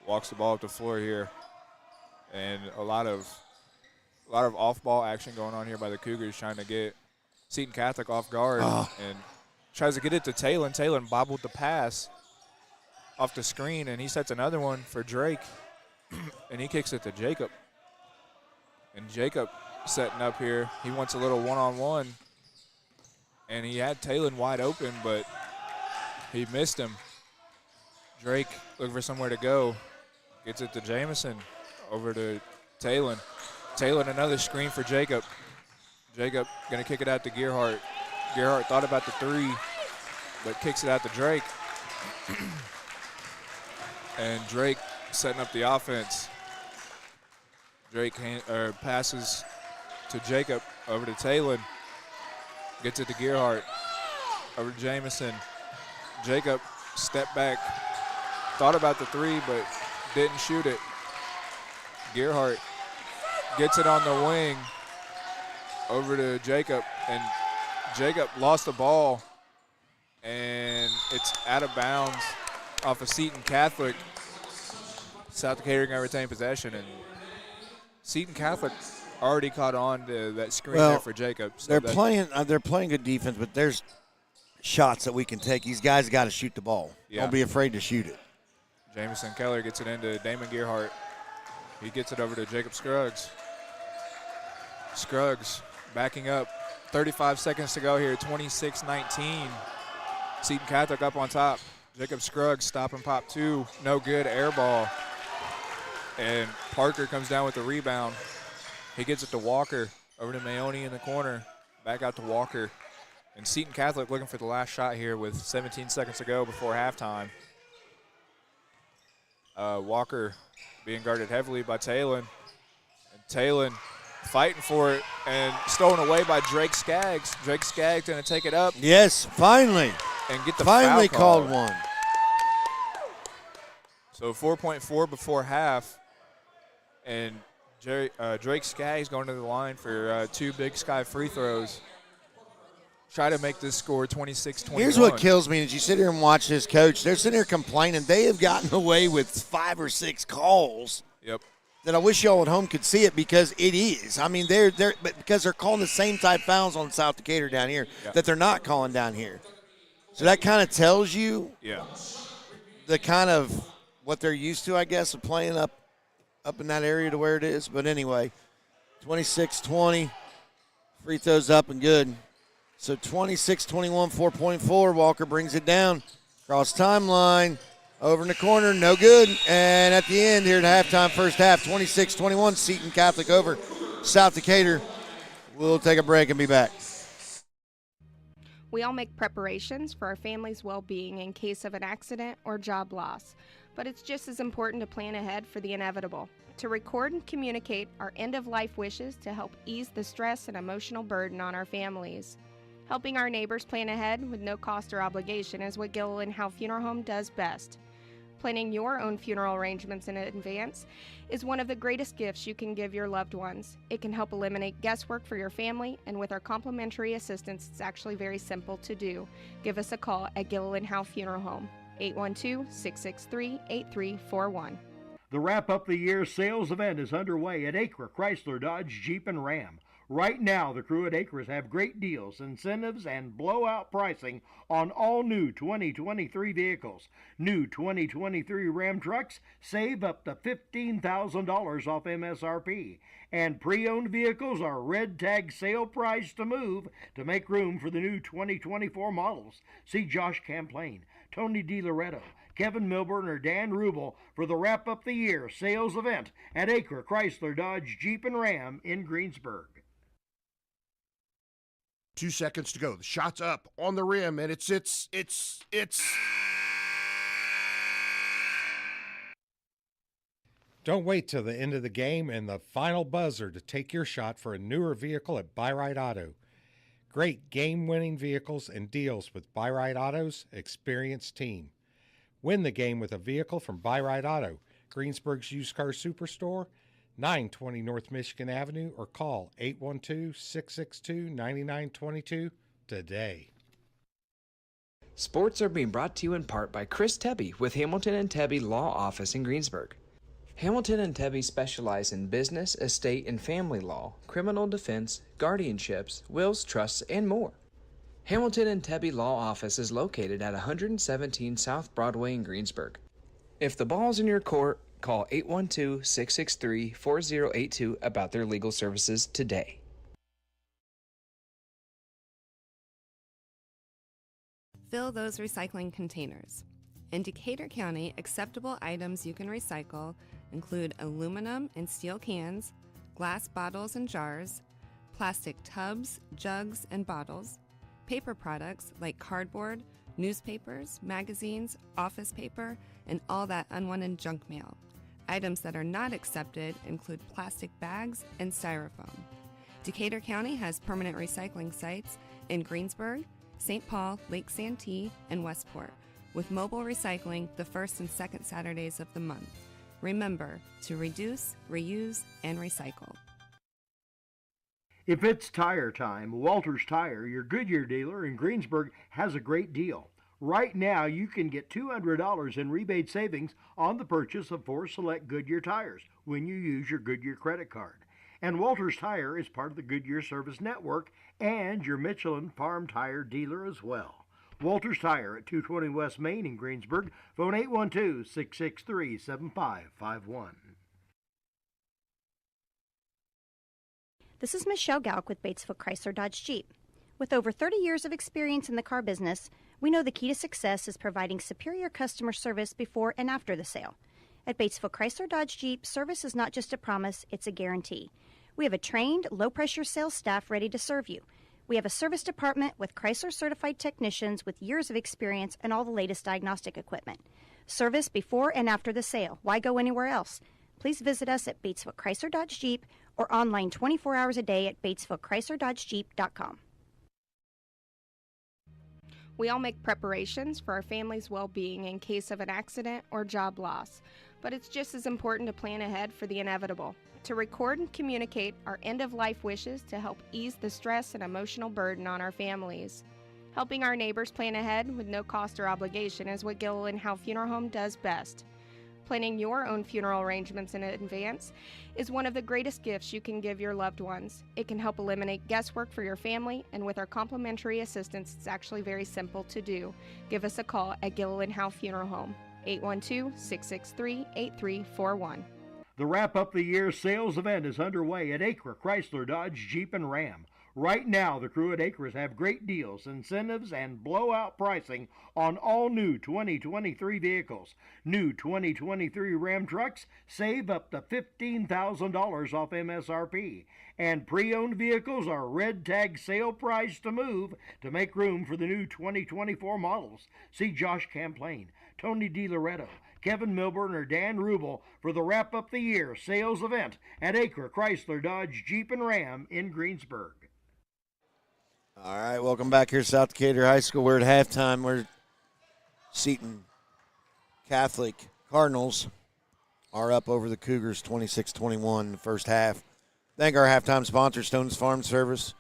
Speaker 7: walks the ball up the floor here. And a lot of off-ball action going on here by the Cougars, trying to get Seton Catholic off guard and tries to get it to Talon. Talon bobbled the pass off the screen, and he sets another one for Drake, and he kicks it to Jacob. And Jacob setting up here. He wants a little one-on-one, and he had Talon wide open, but he missed him. Drake looking for somewhere to go. Gets it to Jamison, over to Talon. Talon, another screen for Jacob. Jacob going to kick it out to Gearhart. Gearhart thought about the three, but kicks it out to Drake. And Drake setting up the offense. Passes to Jacob, over to Talon. Gets it to Gearhart. Over to Jamison. Jacob, step back. Thought about the three, but didn't shoot it. Gearhart gets it on the wing. Over to Jacob, and Jacob lost the ball, and it's out of bounds off of Seton Catholic. South Decatur going to retain possession, and Seton Catholic already caught on to that screen there for Jacob. So
Speaker 6: they're playing good defense, but there's shots that we can take. These guys got to shoot the ball.
Speaker 7: Yeah.
Speaker 6: Don't be afraid to shoot it.
Speaker 7: Jamison Keller gets it into Damon Gearhart. He gets it over to Jacob Scruggs. Scruggs backing up. 35 seconds to go here, 26-19. Seton Catholic up on top. Jacob Scruggs stop and pop two. No good, air ball. And Parker comes down with the rebound. He gets it to Walker. Over to Maone in the corner. Back out to Walker. And Seton Catholic looking for the last shot here with 17 seconds to go before halftime. Walker being guarded heavily by Talon. And Talon fighting for it and stolen away by Drake Skaggs. Drake Skaggs going to take it up.
Speaker 6: Yes, finally.
Speaker 7: And get the
Speaker 6: finally
Speaker 7: foul
Speaker 6: called one.
Speaker 7: So 4.4 before half. And Drake Skaggs going to the line for two Big Sky free throws. Try to make this score 26-21.
Speaker 6: Here's what kills me is you sit here and watch this coach. They're sitting here complaining. They have gotten away with 5 or 6 calls.
Speaker 7: Yep.
Speaker 6: That I wish y'all at home could see it because it is. I mean, but because they're calling the same type fouls on South Decatur down here that they're not calling down here. So that kind of tells you the kind of what they're used to, I guess, of playing up in that area to where it is. But anyway, 26-20, free throws up and good. So 26-21, 4.4. Walker brings it down, cross timeline. Over in the corner, no good. And at the end here at halftime, first half, 26-21, Seton Catholic over South Decatur. We'll take a break and be back.
Speaker 2: We all make preparations for our family's well-being in case of an accident or job loss, but it's just as important to plan ahead for the inevitable, to record and communicate our end-of-life wishes to help ease the stress and emotional burden on our families. Helping our neighbors plan ahead with no cost or obligation is what Gilliland Howe Funeral Home does best. Planning your own funeral arrangements in advance is one of the greatest gifts you can give your loved ones. It can help eliminate guesswork for your family, and with our complimentary assistance, it's actually very simple to do. Give us a call at Gilliland Howe Funeral Home, 812-663-8341.
Speaker 3: The Wrap Up the Year sales event is underway at Acre Chrysler Dodge Jeep and Ram. Right now, the crew at Acres have great deals, incentives, and blowout pricing on all new 2023 vehicles. New 2023 Ram trucks save up to $15,000 off MSRP. And pre-owned vehicles are red tag sale price to move to make room for the new 2024 models. See Josh Camplain, Tony DiLoretto, Kevin Milburn, or Dan Rubel for the Wrap Up the Year sales event at Acre Chrysler Dodge Jeep and Ram in Greensburg.
Speaker 4: 2 seconds to go. The shot's up on the rim, and it's.
Speaker 5: Don't wait till the end of the game and the final buzzer to take your shot for a newer vehicle at Buyride Auto. Great game-winning vehicles and deals with Buyride Auto's experienced team. Win the game with a vehicle from Buyride Auto, Greensburg's used car superstore, 920 North Michigan Avenue, or call 812-662-9922 today.
Speaker 9: Sports are being brought to you in part by Chris Tebby with Hamilton and Tebby Law Office in Greensburg. Hamilton and Tebby specialize in business, estate, and family law, criminal defense, guardianships, wills, trusts, and more. Hamilton and Tebby Law Office is located at 117 South Broadway in Greensburg. If the ball's in your court, call 812-663-4082 about their legal services today.
Speaker 8: Fill those recycling containers. In Decatur County, acceptable items you can recycle include aluminum and steel cans, glass bottles and jars, plastic tubs, jugs, and bottles, paper products like cardboard, newspapers, magazines, office paper, and all that unwanted junk mail. Items that are not accepted include plastic bags and styrofoam. Decatur County has permanent recycling sites in Greensburg, St. Paul, Lake Santee, and Westport, with mobile recycling the first and second Saturdays of the month. Remember to reduce, reuse, and recycle.
Speaker 3: If it's tire time, Walters Tire, your Goodyear dealer in Greensburg, has a great deal. Right now, you can get $200 in rebate savings on the purchase of 4 select Goodyear tires when you use your Goodyear credit card. And Walters Tire is part of the Goodyear Service Network and your Michelin Farm Tire dealer as well. Walters Tire at 220 West Main in Greensburg. Phone 812-663-7551.
Speaker 1: This is Michelle Gauk with Batesville Chrysler Dodge Jeep. With over 30 years of experience in the car business, we know the key to success is providing superior customer service before and after the sale. At Batesville Chrysler Dodge Jeep, service is not just a promise, it's a guarantee. We have a trained, low-pressure sales staff ready to serve you. We have a service department with Chrysler-certified technicians with years of experience and all the latest diagnostic equipment. Service before and after the sale. Why go anywhere else? Please visit us at Batesville Chrysler Dodge Jeep or online 24 hours a day at BatesvilleChryslerDodgeJeep.com.
Speaker 2: We all make preparations for our family's well-being in case of an accident or job loss, but it's just as important to plan ahead for the inevitable, to record and communicate our end-of-life wishes to help ease the stress and emotional burden on our families. Helping our neighbors plan ahead with no cost or obligation is what Gilliland Howe Funeral Home does best. Planning your own funeral arrangements in advance is one of the greatest gifts you can give your loved ones. It can help eliminate guesswork for your family, and with our complimentary assistance, it's actually very simple to do. Give us a call at Gilliland Howe Funeral Home, 812-663-8341.
Speaker 3: The Wrap Up the Year sales event is underway at Acre Chrysler Dodge Jeep and Ram. Right now, the crew at Acres have great deals, incentives, and blowout pricing on all new 2023 vehicles. New 2023 Ram trucks save up to $15,000 off MSRP. And pre-owned vehicles are red tag sale price to move to make room for the new 2024 models. See Josh Camplain, Tony DiLoretto, Kevin Milburn, or Dan Rubel for the Wrap Up the Year sales event at Acre Chrysler Dodge Jeep and Ram in Greensburg.
Speaker 6: All right, welcome back here, South Decatur High School. We're at halftime. We're Seton Catholic Cardinals are up over the Cougars 26-21 in the first half. Thank our halftime sponsor, Stone's Farm Service,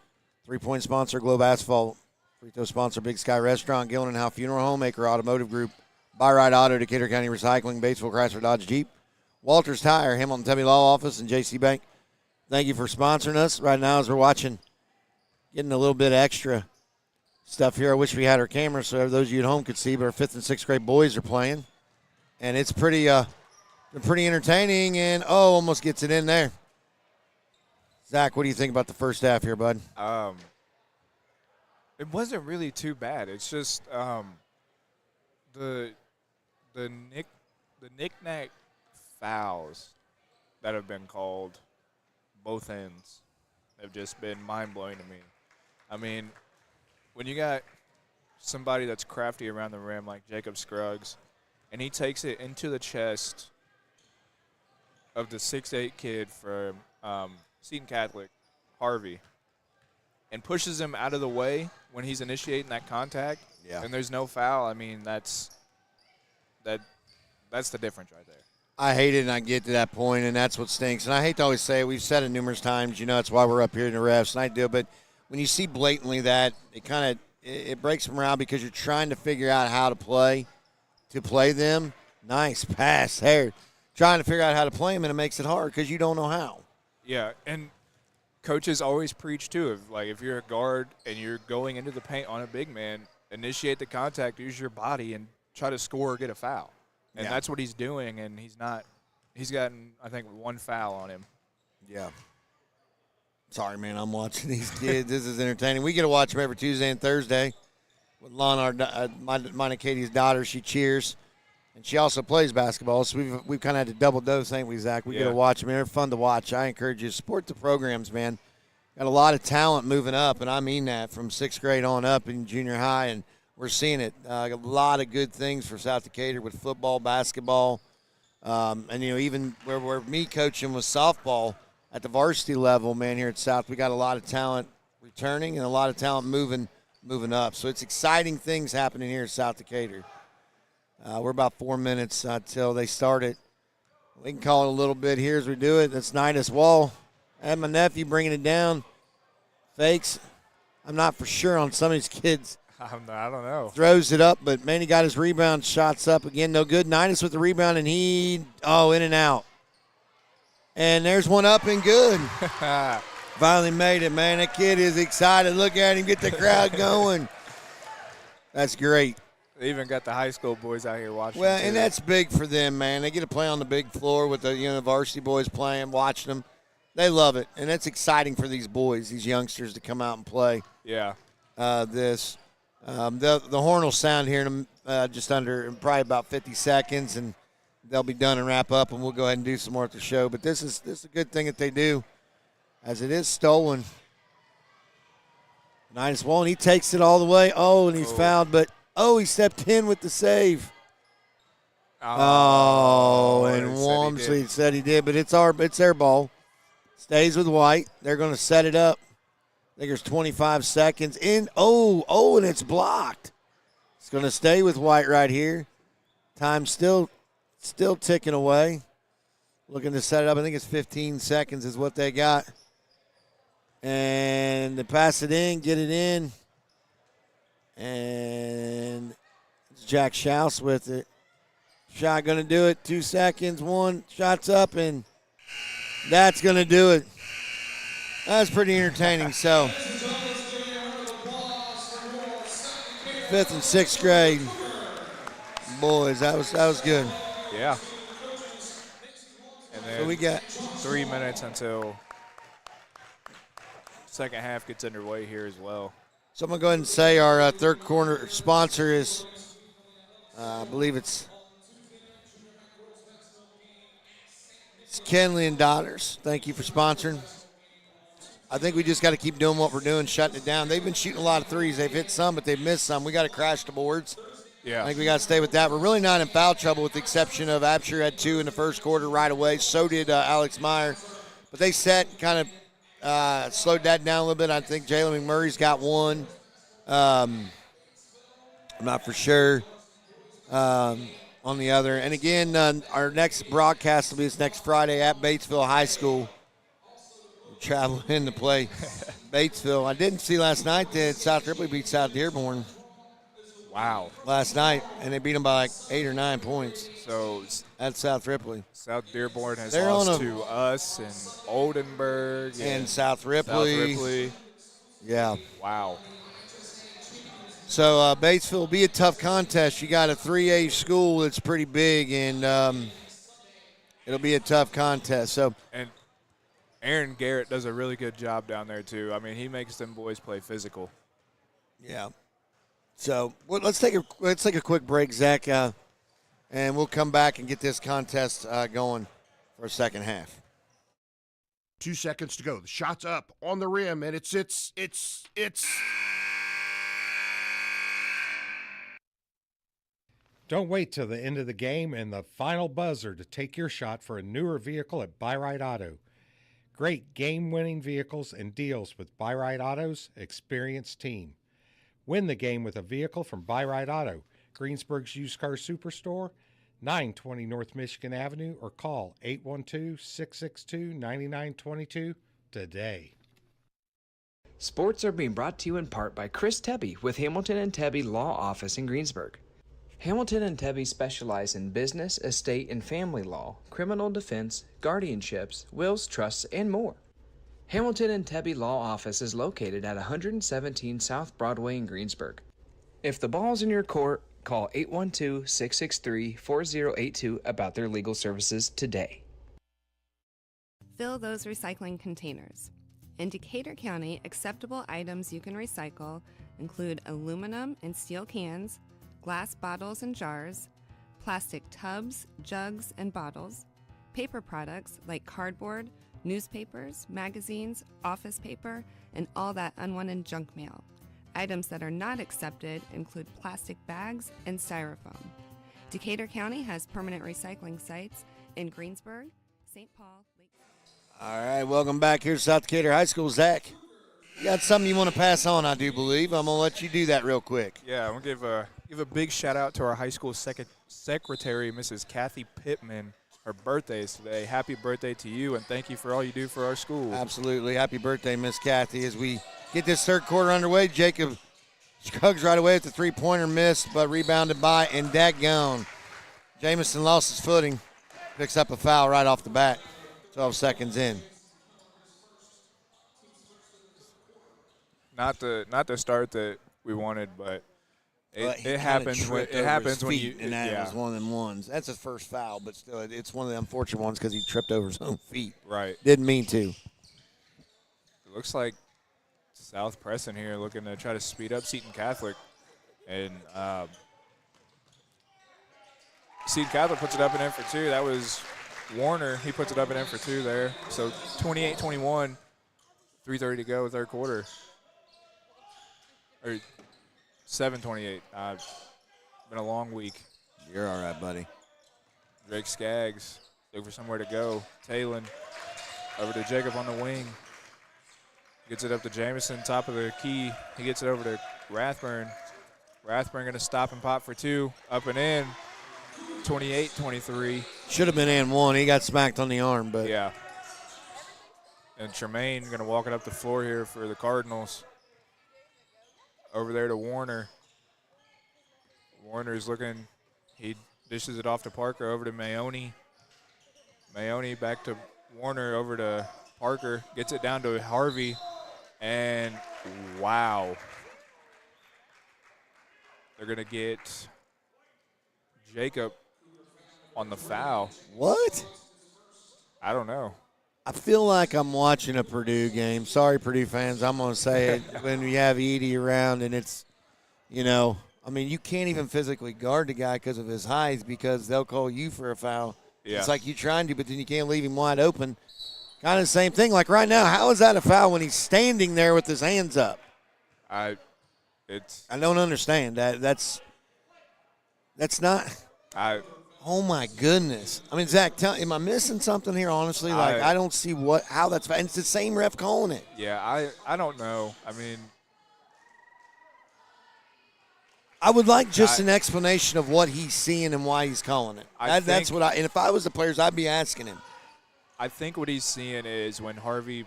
Speaker 6: 3-point sponsor, Globe Asphalt, free throw sponsor, Big Sky Restaurant, Gilliland Howe Funeral Home, Acre Automotive Group, Buy-Ride Auto, Decatur County Recycling, Batesville Chrysler Dodge Jeep, Walters Tire, Hamilton Tubby Law Office, and JC Bank. Thank you for sponsoring us right now as we're watching, getting a little bit extra stuff here. I wish we had our camera so those of you at home could see, but our 5th and 6th grade boys are playing. And it's pretty entertaining, and almost gets it in there. Zach, what do you think about the first half here, bud?
Speaker 7: It wasn't really too bad. It's just the knick-knack fouls that have been called, both ends, have just been mind-blowing to me. I mean, when you got somebody that's crafty around the rim like Jacob Scruggs, and he takes it into the chest of the 6'8" kid from Seton Catholic, Harvey, and pushes him out of the way when he's initiating that contact, and there's no foul, I mean, that's the difference right there.
Speaker 6: I hate it, and I get to that point, and that's what stinks. And I hate to always say it. We've said it numerous times. You know, that's why we're up here in the refs, and I do. But when you see blatantly that, it breaks morale because you're trying to figure out how to play them. Nice pass there. Trying to figure out how to play them, and it makes it hard because you don't know how. Yeah,
Speaker 7: and coaches always preach, too, if you're a guard and you're going into the paint on a big man, initiate the contact, use your body, and try to score or get a foul. And that's what he's doing, and he's gotten, I think, one foul on him.
Speaker 6: Yeah. Sorry, man, I'm watching these kids. This is entertaining. We get to watch them every Tuesday and Thursday with Lana, mine and Katie's daughter. She cheers, and she also plays basketball, so we've kind of had to double dose, ain't we, Zach? We get to watch them. They're fun to watch. I encourage you to support the programs, man. Got a lot of talent moving up, and I mean that, from 6th grade on up in junior high, and we're seeing it. A lot of good things for South Decatur with football, basketball, And, even where me coaching was softball at the varsity level, man, here at South, we got a lot of talent returning and a lot of talent moving up. So it's exciting things happening here at South Decatur. We're about 4 minutes till they start it. We can call it a little bit here as we do it. That's Nidus Wall. I had my nephew bringing it down. Fakes. I'm not for sure on some of these kids.
Speaker 7: I don't know.
Speaker 6: Throws it up, but man, he got his rebound. Shots up again. No good. Nidus with the rebound, and in and out. And there's one up and good. Finally made it, man. That kid is excited. Look at him get the crowd going. That's great.
Speaker 7: They even got the high school boys out here watching.
Speaker 6: Well,
Speaker 7: too.
Speaker 6: and that's big for them, man. They get to play on the big floor with the varsity boys playing, watching them. They love it, and it's exciting for these boys, these youngsters, to come out and play.
Speaker 7: Yeah.
Speaker 6: This. The horn will sound here in just under probably about 50 seconds, and they'll be done and wrap up, and we'll go ahead and do some more at the show. But this is a good thing that they do, as it is stolen. Nidus Wall, he takes it all the way. Oh, and he's fouled, but he stepped in with the save. And Walmsley said he did, but it's their ball. Stays with White. They're going to set it up. I think there's 25 seconds in. And it's blocked. It's going to stay with White right here. Time still ticking away. Looking to set it up. I think it's 15 seconds is what they got. And they pass it in, get it in. And it's Jack Schaus with it. Shot going to do it. 2 seconds. One. Shot's up, and that's going to do it. That's pretty entertaining. So, 5th and 6th grade. Boys, that was good.
Speaker 7: Yeah. And then
Speaker 6: So we got
Speaker 7: 3 minutes until second half gets underway here as well.
Speaker 6: So I'm going to go ahead and say our third quarter sponsor is, I believe it's Kenley and Daughters. Thank you for sponsoring. I think we just got to keep doing what we're doing, shutting it down. They've been shooting a lot of threes. They've hit some, but they've missed some. We got to crash the boards.
Speaker 7: Yeah.
Speaker 6: I think we got to stay with that. We're really not in foul trouble with the exception of Absher had 2 in the first quarter right away. So did Alex Meyer. But they kind of slowed that down a little bit. I think Jalen McMurray's got 1. I'm not for sure on the other. And again, our next broadcast will be this next Friday at Batesville High School. We'll travel in to play Batesville. I didn't see last night that South Ripley beat South Dearborn.
Speaker 7: Wow.
Speaker 6: Last night, and they beat them by like 8 or 9 points.
Speaker 7: So
Speaker 6: at South Ripley.
Speaker 7: South Dearborn has
Speaker 6: They're
Speaker 7: lost to us and Oldenburg
Speaker 6: and South Ripley.
Speaker 7: South Ripley.
Speaker 6: Yeah.
Speaker 7: Wow.
Speaker 6: So Batesville will be a tough contest. You got a 3A school that's pretty big, and it'll be a tough contest. So,
Speaker 7: and Aaron Garrett does a really good job down there too. I mean, he makes them boys play physical.
Speaker 6: Yeah. So let's take a quick break, Zach, and we'll come back and get this contest going for a second half.
Speaker 4: 2 seconds to go. The shot's up on the rim, and it's.
Speaker 5: Don't wait till the end of the game and the final buzzer to take your shot for a newer vehicle at Buy-Right Auto. Great game-winning vehicles and deals with Buy-Right Auto's experienced team. Win the game with a vehicle from Buy-Right Auto, Greensburg's used car superstore, 920 North Michigan Avenue, or call 812-662-9922 today.
Speaker 9: Sports are being brought to you in part by Chris Tebby with Hamilton and Tebby Law Office in Greensburg. Hamilton and Tebby specialize in business, estate, and family law, criminal defense, guardianships, wills, trusts, and more. Hamilton and Tebby Law Office is located at 117 South Broadway in Greensburg. If the ball's in your court, call 812-663-4082 about their legal services today.
Speaker 8: Fill those recycling containers. In Decatur County, acceptable items you can recycle include aluminum and steel cans, glass bottles and jars, plastic tubs, jugs, and bottles, paper products like cardboard, newspapers, magazines, office paper, and all that unwanted junk mail. Items that are not accepted include plastic bags and styrofoam. Decatur County has permanent recycling sites in Greensburg, St. Paul, Lake.
Speaker 6: All right, welcome back here to South Decatur High School. Zach, you got something you want to pass on, I do believe. I'm going to let you do that real quick.
Speaker 7: Yeah, I'm going to give a big shout-out to our high school secretary, Mrs. Kathy Pittman. Her birthday is today. Happy birthday to you, and thank you for all you do for our school.
Speaker 6: Absolutely. Happy birthday, Miss Kathy. As we get this third quarter underway, Jacob Scruggs right away with the three-pointer missed, but rebounded by, and daggone. Jamison lost his footing, picks up a foul right off the bat. 12 seconds in.
Speaker 7: Not the start that we wanted, but it happens when you.
Speaker 6: And that was one of them ones. That's his first foul, but still, it's one of the unfortunate ones because he tripped over his own feet.
Speaker 7: Right.
Speaker 6: Didn't mean to.
Speaker 7: It looks like South Preston here looking to try to speed up Seton Catholic, and Seton Catholic puts it up and in for two. That was Warner. He puts it up and in for two there. So 28-21, 3:30 to go, third quarter. Or 7:28. Been a long week.
Speaker 6: You're all right, buddy.
Speaker 7: Drake Skaggs looking for somewhere to go. Talon over to Jacob on the wing. Gets it up to Jamison, top of the key. He gets it over to Rathburn. Rathburn going to stop and pop for two. Up and in. 28-23.
Speaker 6: Should have been and one. He got smacked on the arm, but.
Speaker 7: Yeah. And Tremaine going to walk it up the floor here for the Cardinals. Over there to Warner. Warner's looking. He dishes it off to Parker, over to Mayoni. Mayoni back to Warner, over to Parker. Gets it down to Harvey. And, wow. They're going to get Jacob on the foul.
Speaker 6: What?
Speaker 7: I don't know.
Speaker 6: I feel like I'm watching a Purdue game. Sorry, Purdue fans. I'm going to say it when we have Edie around and it's, I mean, you can't even physically guard the guy because of his height because they'll call you for a foul.
Speaker 7: Yeah.
Speaker 6: It's like you trying to, but then you can't leave him wide open. Kind of the same thing. Like right now, how is that a foul when he's standing there with his hands up? I don't understand that. That's not. Oh my goodness! I mean, Zach, am I missing something here? Honestly, I don't see how that's. And it's the same ref calling it.
Speaker 7: Yeah, I don't know. I mean,
Speaker 6: I would like just an explanation of what he's seeing and why he's calling it. That's what and if I was the players, I'd be asking him.
Speaker 7: I think what he's seeing is when Harvey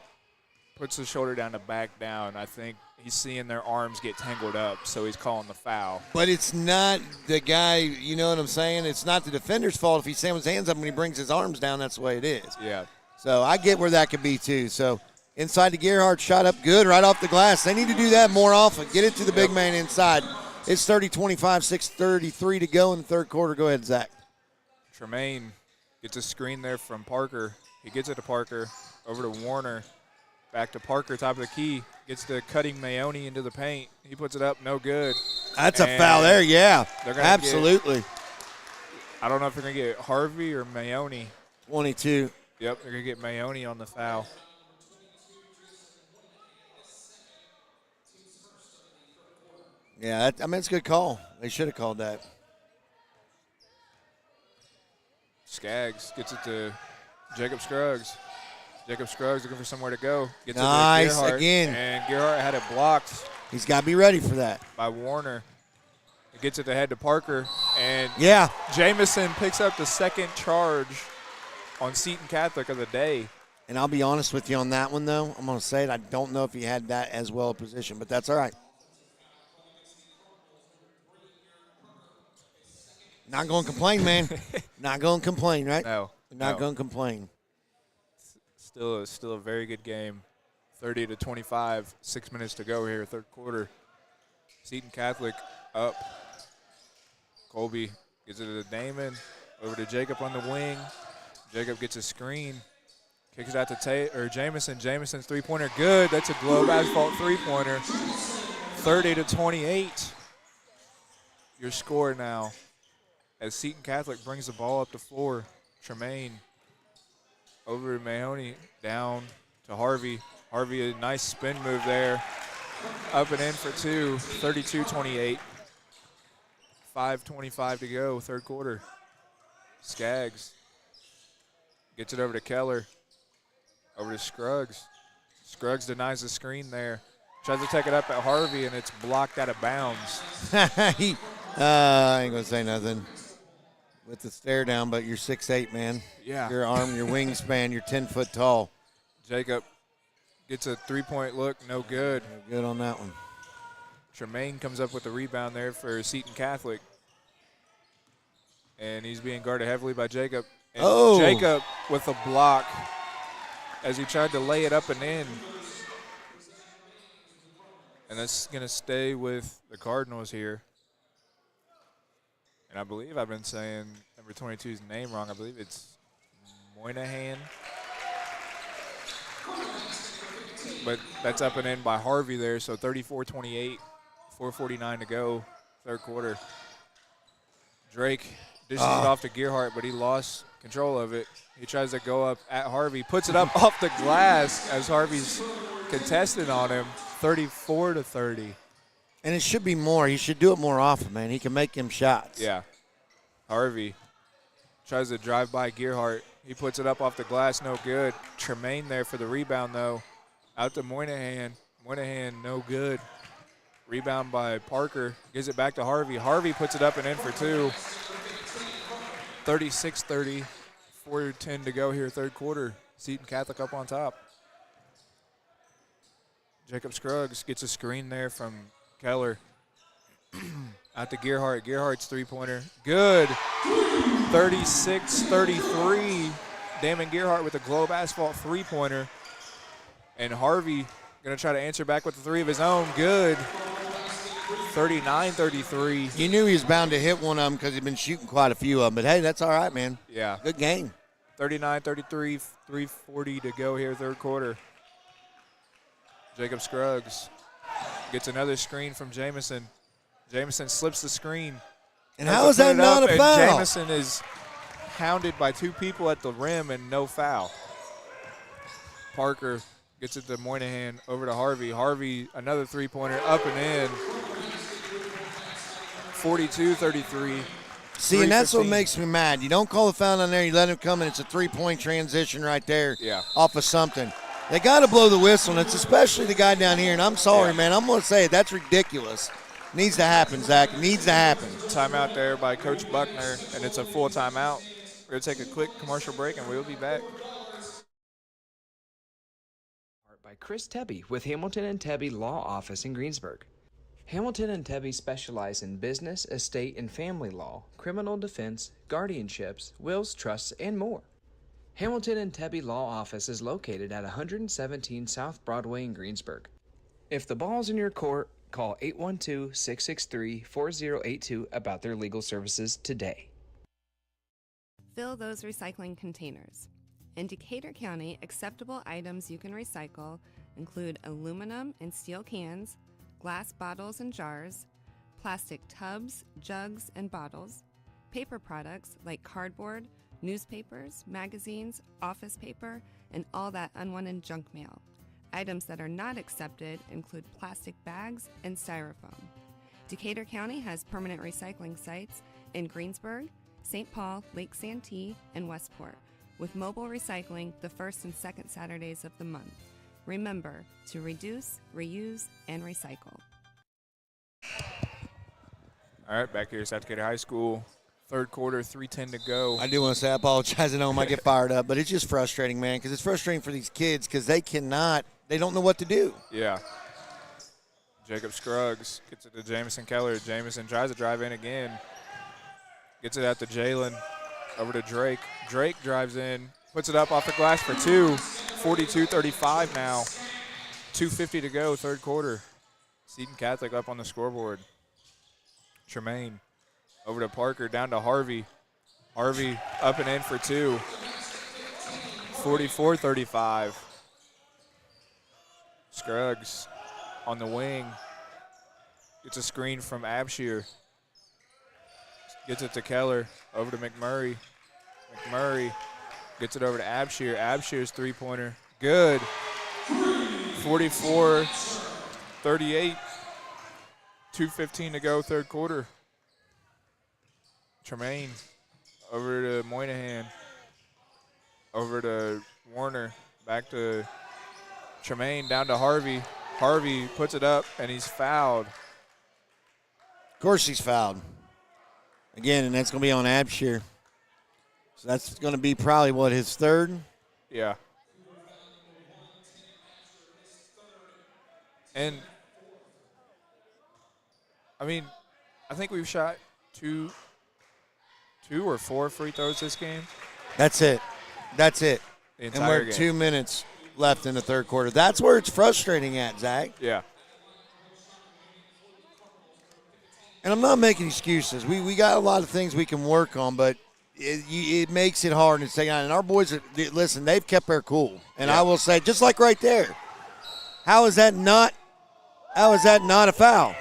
Speaker 7: puts the shoulder down to back down, I think he's seeing their arms get tangled up, so he's calling the foul.
Speaker 6: But it's not the guy, you know what I'm saying? It's not the defender's fault if he slams his hands up when he brings his arms down. That's the way it is.
Speaker 7: Yeah.
Speaker 6: So I get where that could be too. So inside to Gerhardt, shot up good, right off the glass. They need to do that more often. Get it to the big man inside. It's 30-25, 6:33 to go in the third quarter. Go ahead, Zach.
Speaker 7: Tremaine gets a screen there from Parker. He gets it to Parker, over to Warner, back to Parker, top of the key. Gets to cutting Mayoni into the paint. He puts it up, no good.
Speaker 6: That's a foul there, yeah. Absolutely.
Speaker 7: I don't know if they're going to get Harvey or Mayoni.
Speaker 6: 22.
Speaker 7: Yep, they're going to get Mayoni on the foul.
Speaker 6: Yeah, it's a good call. They should have called that.
Speaker 7: Skaggs gets it to Jacob Scruggs. Jacob Scruggs looking for somewhere to go. Gets
Speaker 6: nice,
Speaker 7: it to Gerhardt,
Speaker 6: again.
Speaker 7: And Gerhardt had it blocked.
Speaker 6: He's got to be ready for that.
Speaker 7: By Warner. He gets it ahead to Parker. And
Speaker 6: yeah,
Speaker 7: Jamison picks up the second charge on Seton Catholic of the day.
Speaker 6: And I'll be honest with you on that one, though. I'm going to say it. I don't know if he had that as well a position, but that's all right. Not going to complain, man. Not going to complain, right?
Speaker 7: No.
Speaker 6: Not going to complain.
Speaker 7: Still a very good game. 30-25, 6 minutes to go here, third quarter. Seton Catholic up. Colby gives it to Damon. Over to Jacob on the wing. Jacob gets a screen. Kicks it out to Jamison. Jamison's three-pointer good. That's a Globe Asphalt three-pointer. 30-28. Your score now as Seton Catholic brings the ball up the floor. Tremaine over to Mahoney, down to Harvey. Harvey, a nice spin move there. Up and in for two, 32-28. 5:25 to go, third quarter. Skaggs Gets it over to Keller. Over to Scruggs. Scruggs denies the screen there. Tries to take it up at Harvey, and it's blocked out of bounds.
Speaker 6: I ain't going to say nothing with the stare down, but you're 6'8", man.
Speaker 7: Yeah.
Speaker 6: Your arm, your wingspan, you're 10 foot tall.
Speaker 7: Jacob gets a three-point look, no good.
Speaker 6: No good on that one.
Speaker 7: Tremaine comes up with the rebound there for Seton Catholic. And he's being guarded heavily by Jacob. And Jacob with a block as he tried to lay it up and in. And that's going to stay with the Cardinals here. And I believe I've been saying number 22's name wrong. I believe it's Moynihan. But that's up and in by Harvey there, so 34-28, 4:49 to go, third quarter. Drake dishes it off to Gearhart, but he lost control of it. He tries to go up at Harvey, puts it up off the glass as Harvey's contested on him, 34-30.
Speaker 6: And it should be more. He should do it more often, man. He can make them shots.
Speaker 7: Yeah. Harvey tries to drive by Gearhart. He puts it up off the glass, no good. Tremaine there for the rebound, though. Out to Moynihan. Moynihan, no good. Rebound by Parker. Gives it back to Harvey. Harvey puts it up and in for two. 36-30. 4:10 to go here, third quarter. Seton Catholic up on top. Jacob Scruggs gets a screen there from Keller. Out to Gearhart. Gearhart's three-pointer. Good. 36-33. Damon Gearhart with a Globe Asphalt three-pointer. And Harvey going to try to answer back with the three of his own. Good. 39-33.
Speaker 6: You knew he was bound to hit one of them because he'd been shooting quite a few of them. But, hey, that's all right, man.
Speaker 7: Yeah.
Speaker 6: Good game.
Speaker 7: 39-33, 3:40 to go here, third quarter. Jacob Scruggs gets another screen from Jamison. Jamison slips the screen.
Speaker 6: And how is that not a foul?
Speaker 7: Jamison is hounded by two people at the rim and no foul. Parker gets it to Moynihan, over to Harvey. Harvey, another three-pointer, up and in. 42-33.
Speaker 6: See, and that's what makes me mad. You don't call a foul on there. You let him come, and it's a three-point transition right there off of something. They got to blow the whistle, and it's especially the guy down here. And I'm sorry, man. I'm going to say it. That's ridiculous. Needs to happen, Zach. Needs to happen.
Speaker 7: Timeout there by Coach Buckner, and it's a full timeout. We're going to take a quick commercial break, and we'll be back.
Speaker 9: By Chris Tebby with Hamilton and Tebby Law Office in Greensburg. Hamilton and Tebby specialize in business, estate, and family law, criminal defense, guardianships, wills, trusts, and more. Hamilton and Tebby Law Office is located at 117 South Broadway in Greensburg. If the ball's in your court, call 812-663-4082 about their legal services today.
Speaker 8: Fill those recycling containers. In Decatur County, acceptable items you can recycle include aluminum and steel cans, glass bottles and jars, plastic tubs, jugs, and bottles, paper products like cardboard, newspapers, magazines, office paper, and all that unwanted junk mail. Items that are not accepted include plastic bags and styrofoam. Decatur County has permanent recycling sites in Greensburg, St. Paul, Lake Santee, and Westport, with mobile recycling the first and second Saturdays of the month. Remember to reduce, reuse, and recycle.
Speaker 7: All right, back here at South Decatur High School. Third quarter, 3:10 to go.
Speaker 6: I do want to say I apologize. I know I might get fired up, but it's just frustrating, man, because it's frustrating for these kids because they don't know what to do.
Speaker 7: Yeah. Jacob Scruggs gets it to Jamison Keller. Jamison tries to drive in again. Gets it out to Jalen. Over to Drake. Drake drives in, puts it up off the glass for two. 42-35 now. 2:50 to go, third quarter. Seton Catholic up on the scoreboard. Tremaine over to Parker, down to Harvey. Harvey up and in for two. 44-35. Scruggs on the wing. Gets a screen from Abshire. Gets it to Keller, over to McMurray. McMurray gets it over to Abshire. Abshire's three-pointer, good. 44-38. 2:15 to go, third quarter. Tremaine over to Moynihan. over to Warner, back to Tremaine, down to Harvey. Harvey puts it up, and he's fouled.
Speaker 6: Of course he's fouled. Again, and that's going to be on Abshire. So that's going to be probably, what, his third?
Speaker 7: Yeah. And, I mean, I think we've shot two or four free throws this game.
Speaker 6: That's it. That's it.
Speaker 7: The
Speaker 6: And
Speaker 7: entire
Speaker 6: we're
Speaker 7: game.
Speaker 6: 2 minutes left in the third quarter. That's where it's frustrating at, Zach.
Speaker 7: Yeah.
Speaker 6: And I'm not making excuses. We got a lot of things we can work on, but it makes it hard to stay on. And our boys, listen, they've kept their cool. And I will say, just like right there, how is that not a foul?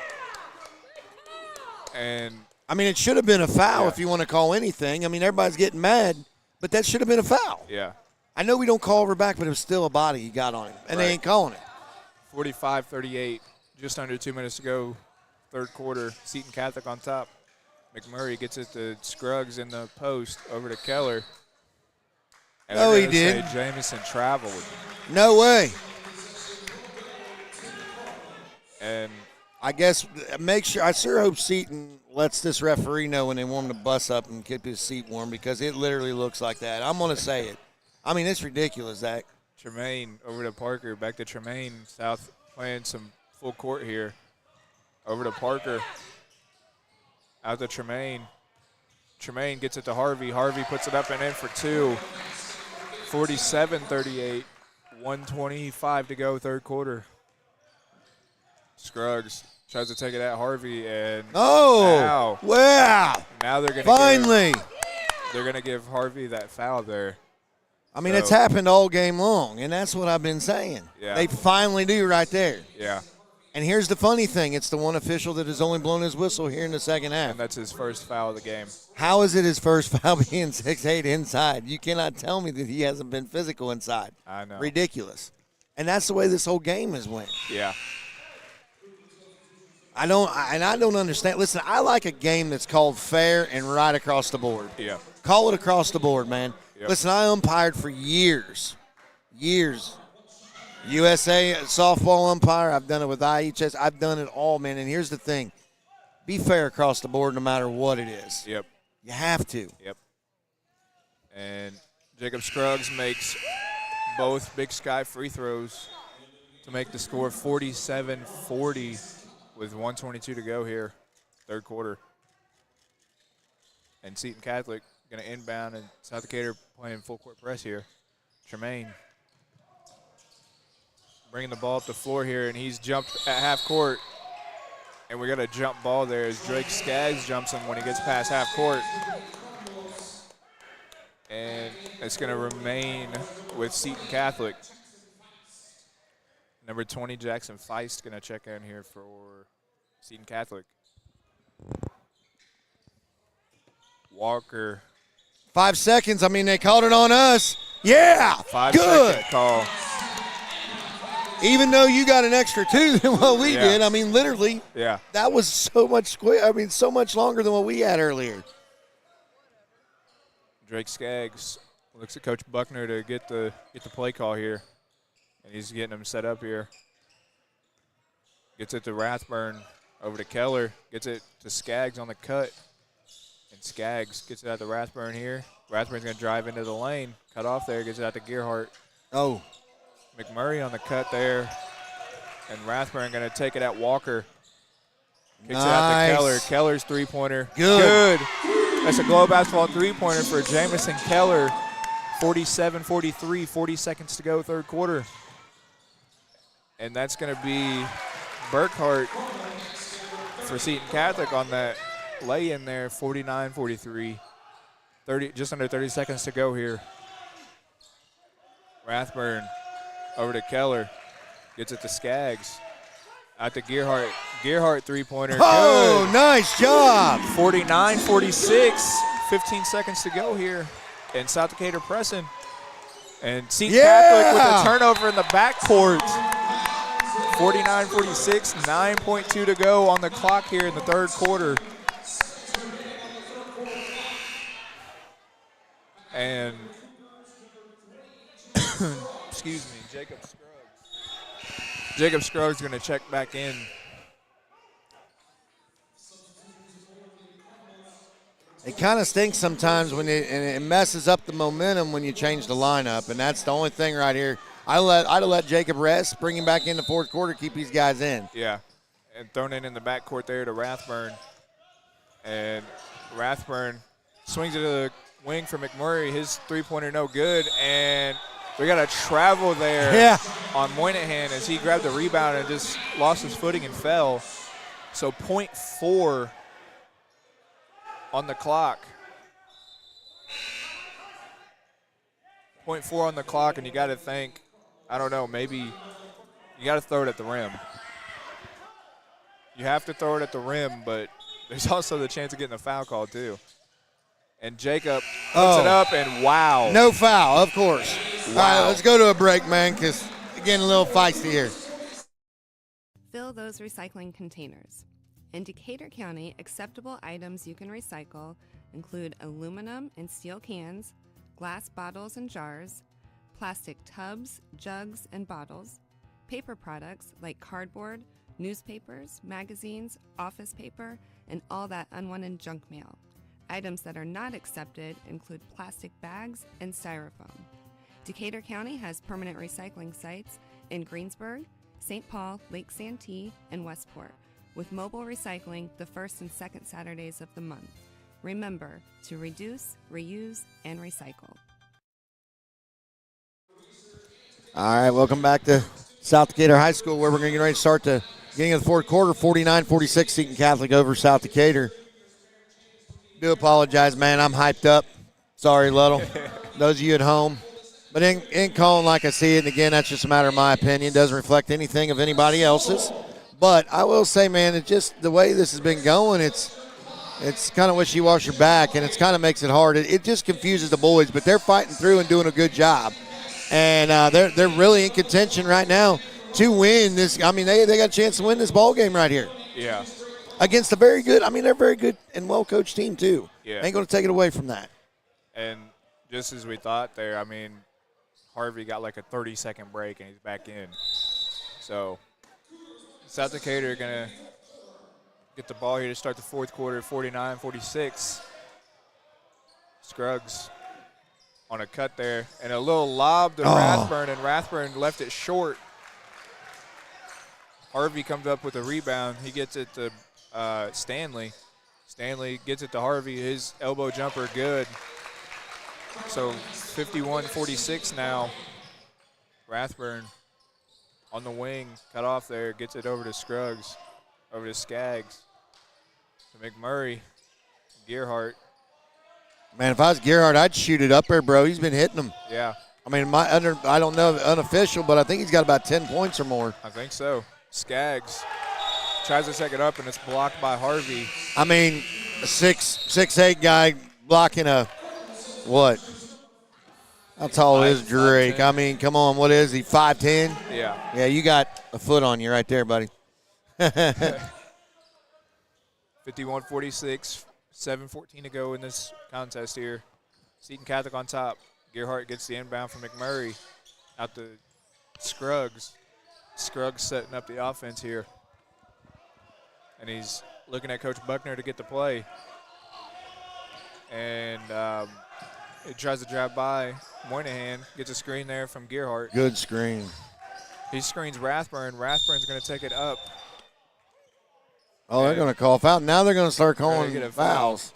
Speaker 7: And
Speaker 6: I mean, it should have been a foul if you want to call anything. I mean, everybody's getting mad, but that should have been a foul.
Speaker 7: yeah.
Speaker 6: I know we don't call over back, but it was still a body he got on him, and they ain't calling it.
Speaker 7: 45-38, just under 2 minutes to go, third quarter. Seton Catholic on top. McMurray gets it to Scruggs in the post, over to Keller. And
Speaker 6: No,
Speaker 7: they're
Speaker 6: he
Speaker 7: gonna say
Speaker 6: did.
Speaker 7: Jamison traveled.
Speaker 6: No way.
Speaker 7: And
Speaker 6: I guess make sure. I sure hope Seton lets this referee know when they warm the bus up and keep his seat warm, because it literally looks like that. I'm going to say it. I mean, it's ridiculous, Zach.
Speaker 7: Tremaine over to Parker, back to Tremaine. South playing some full court here. Over to Parker. Out to Tremaine. Tremaine gets it to Harvey. Harvey puts it up and in for two. 47-38. 1:25 to go, third quarter. Scruggs tries to take it at Harvey, and
Speaker 6: wow.
Speaker 7: Now they're going to
Speaker 6: Finally.
Speaker 7: they're going to give Harvey that foul there.
Speaker 6: I mean, it's happened all game long, and that's what I've been saying.
Speaker 7: Yeah.
Speaker 6: They finally do right there.
Speaker 7: Yeah.
Speaker 6: And here's the funny thing. It's the one official that has only blown his whistle here in the second half.
Speaker 7: And that's his first foul of the game.
Speaker 6: How is it his first foul being 6'8" inside? You cannot tell me that he hasn't been physical inside.
Speaker 7: I know.
Speaker 6: Ridiculous. And that's the way this whole game has went.
Speaker 7: Yeah.
Speaker 6: I don't understand. Listen, I like a game that's called fair and right across the board.
Speaker 7: Yeah.
Speaker 6: Call it across the board, man.
Speaker 7: Yep.
Speaker 6: Listen, I umpired for years. USA softball umpire. I've done it with IHS. I've done it all, man. And here's the thing. Be fair across the board no matter what it is.
Speaker 7: Yep.
Speaker 6: You have to.
Speaker 7: Yep. And Jacob Scruggs makes both Big Sky free throws to make the score 47-40 with 1:22 to go here, third quarter. And Seton Catholic going to inbound, and South Decatur playing full court press here. Tremaine bringing the ball up the floor here, and he's jumped at half court. And we got a jump ball there as Drake Skaggs jumps him when he gets past half court. And it's going to remain with Seton Catholic. Number 20, Jackson Feist, going to check in here for Seton Catholic. Walker.
Speaker 6: 5 seconds. I mean, they called it on us. Yeah.
Speaker 7: 5-second call.
Speaker 6: Even though you got an extra 2 than what we did. I mean, literally.
Speaker 7: Yeah.
Speaker 6: That was so much so much longer than what we had earlier.
Speaker 7: Drake Skaggs looks at Coach Buckner to get the play call here. And he's getting them set up here. Gets it to Rathburn, over to Keller. Gets it to Skaggs on the cut. And Skaggs gets it out to Rathburn here. Rathburn's going to drive into the lane. Cut off there, gets it out to Gearhart.
Speaker 6: Oh.
Speaker 7: McMurray on the cut there. And Rathburn going to take it at Walker. Kicks it out to Keller. Keller's three-pointer.
Speaker 6: Good.
Speaker 7: That's a glow basketball three-pointer for Jamison Keller. 47-43, 40 seconds to go, third quarter. And that's going to be Burkhart for Seton Catholic on that lay-in there, 49-43. Just under 30 seconds to go here. Rathburn over to Keller. Gets it to Skaggs. Out to Gearhart. Gearhart three-pointer.
Speaker 6: Oh,
Speaker 7: good.
Speaker 6: Nice job.
Speaker 7: 49-46, 15 seconds to go here. And South Decatur pressing. And Seton Catholic with a turnover in the backcourt. 49-46, 9.2 to go on the clock here in the third quarter. And excuse me, Jacob Scruggs. Jacob Scruggs going to check back in.
Speaker 6: It kind of stinks sometimes when it messes up the momentum when you change the lineup, and that's the only thing right here. I'd have let Jacob rest, bring him back in the fourth quarter, keep these guys in.
Speaker 7: Yeah, and thrown it in the backcourt there to Rathburn. And Rathburn swings it to the wing for McMurray. His three-pointer no good, and we got a travel there on Moynihan as he grabbed the rebound and just lost his footing and fell. So .4 on the clock. .4 on the clock, and you got to think, I don't know, maybe you got to throw it at the rim. You have to throw it at the rim, but there's also the chance of getting a foul call too. And Jacob puts it up, and wow.
Speaker 6: No foul, of course.
Speaker 7: Wow.
Speaker 6: All right, let's go to a break, man, because getting a little feisty here.
Speaker 8: Fill those recycling containers. In Decatur County, acceptable items you can recycle include aluminum and steel cans, glass bottles and jars, plastic tubs, jugs, and bottles, paper products like cardboard, newspapers, magazines, office paper, and all that unwanted junk mail. Items that are not accepted include plastic bags and styrofoam. Decatur County has permanent recycling sites in Greensburg, St. Paul, Lake Santee, and Westport, with mobile recycling the first and second Saturdays of the month. Remember to reduce, reuse, and recycle.
Speaker 6: All right, welcome back to South Decatur High School, where we're going to get ready to start the beginning of the fourth quarter. 49-46, Seton Catholic over South Decatur. Do apologize, man. I'm hyped up. Sorry, Little. Those of you at home. But ain't calling like I see it. And, again, that's just a matter of my opinion. Doesn't reflect anything of anybody else's. But I will say, man, it's just the way this has been going, it's kind of wishy-washy back, and it kind of makes it hard. It just confuses the boys, but they're fighting through and doing a good job. And they're really in contention right now to win this. I mean, they got a chance to win this ball game right here.
Speaker 7: Yeah.
Speaker 6: Against a very good, they're a very good and well-coached team, too.
Speaker 7: Yeah.
Speaker 6: Ain't going to take it away from that.
Speaker 7: And just as we thought there, Harvey got like a 30-second break, and he's back in. So South Decatur going to get the ball here to start the fourth quarter, 49-46. Scruggs on a cut there, and a little lob to Rathburn, and Rathburn left it short. Harvey comes up with a rebound. He gets it to Stanley. Stanley gets it to Harvey. His elbow jumper good. So 51-46 now. Rathburn on the wing, cut off there, gets it over to Scruggs, over to Skaggs, to McMurray, Gearhart.
Speaker 6: Man, if I was Gearhart, I'd shoot it up there, bro. He's been hitting them.
Speaker 7: Yeah.
Speaker 6: I don't know unofficial, but I think he's got about 10 points or more.
Speaker 7: I think so. Skaggs tries to take it up, and it's blocked by Harvey.
Speaker 6: A 6'8" guy blocking a what? How tall is Drake?
Speaker 7: 5'10".
Speaker 6: Come on, what is he, 5'10"?
Speaker 7: Yeah.
Speaker 6: Yeah, you got a foot on you right there, buddy.
Speaker 7: 51-46, 7:14 to go in this contest here. Seton Catholic on top. Gearhart gets the inbound from McMurray out to Scruggs. Scruggs setting up the offense here. And he's looking at Coach Buckner to get the play. And he tries to drive by Moynihan, gets a screen there from Gearhart.
Speaker 6: Good screen.
Speaker 7: He screens Rathburn. Rathburn's going to take it up.
Speaker 6: Oh, they're going to call foul. Now they're going to start calling fouls.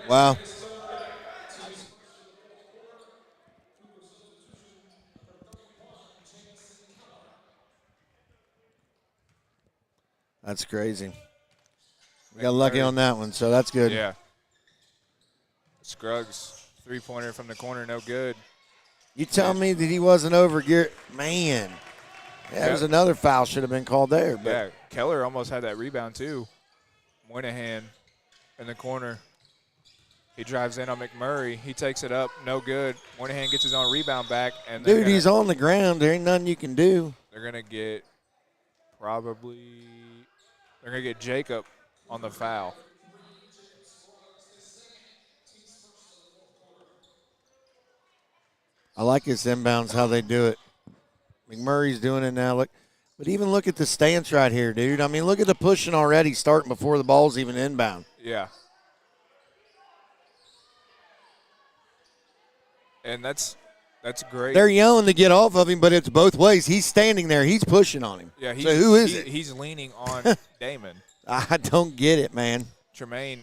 Speaker 6: Wow. That's crazy. We got lucky on that one, so that's good.
Speaker 7: Yeah. Scruggs, three-pointer from the corner, no good.
Speaker 6: You tell me that he wasn't over gear. Man, that was another foul should have been called there. But.
Speaker 7: Yeah, Keller almost had that rebound too. Moynihan in the corner. He drives in on McMurray. He takes it up, no good. Moynihan gets his own rebound back. And
Speaker 6: dude, he's on the ground. There ain't nothing you can do.
Speaker 7: They're going to get they're going to get Jacob on the foul.
Speaker 6: I like this inbounds, how they do it. McMurray's doing it now. Look, but even look at the stance right here, dude. I mean, look at the pushing already starting before the ball's even inbound.
Speaker 7: Yeah. And that's great.
Speaker 6: They're yelling to get off of him, but it's both ways. He's standing there. He's pushing on him.
Speaker 7: Yeah.
Speaker 6: So who is it?
Speaker 7: He's leaning on Damon.
Speaker 6: I don't get it, man.
Speaker 7: Tremaine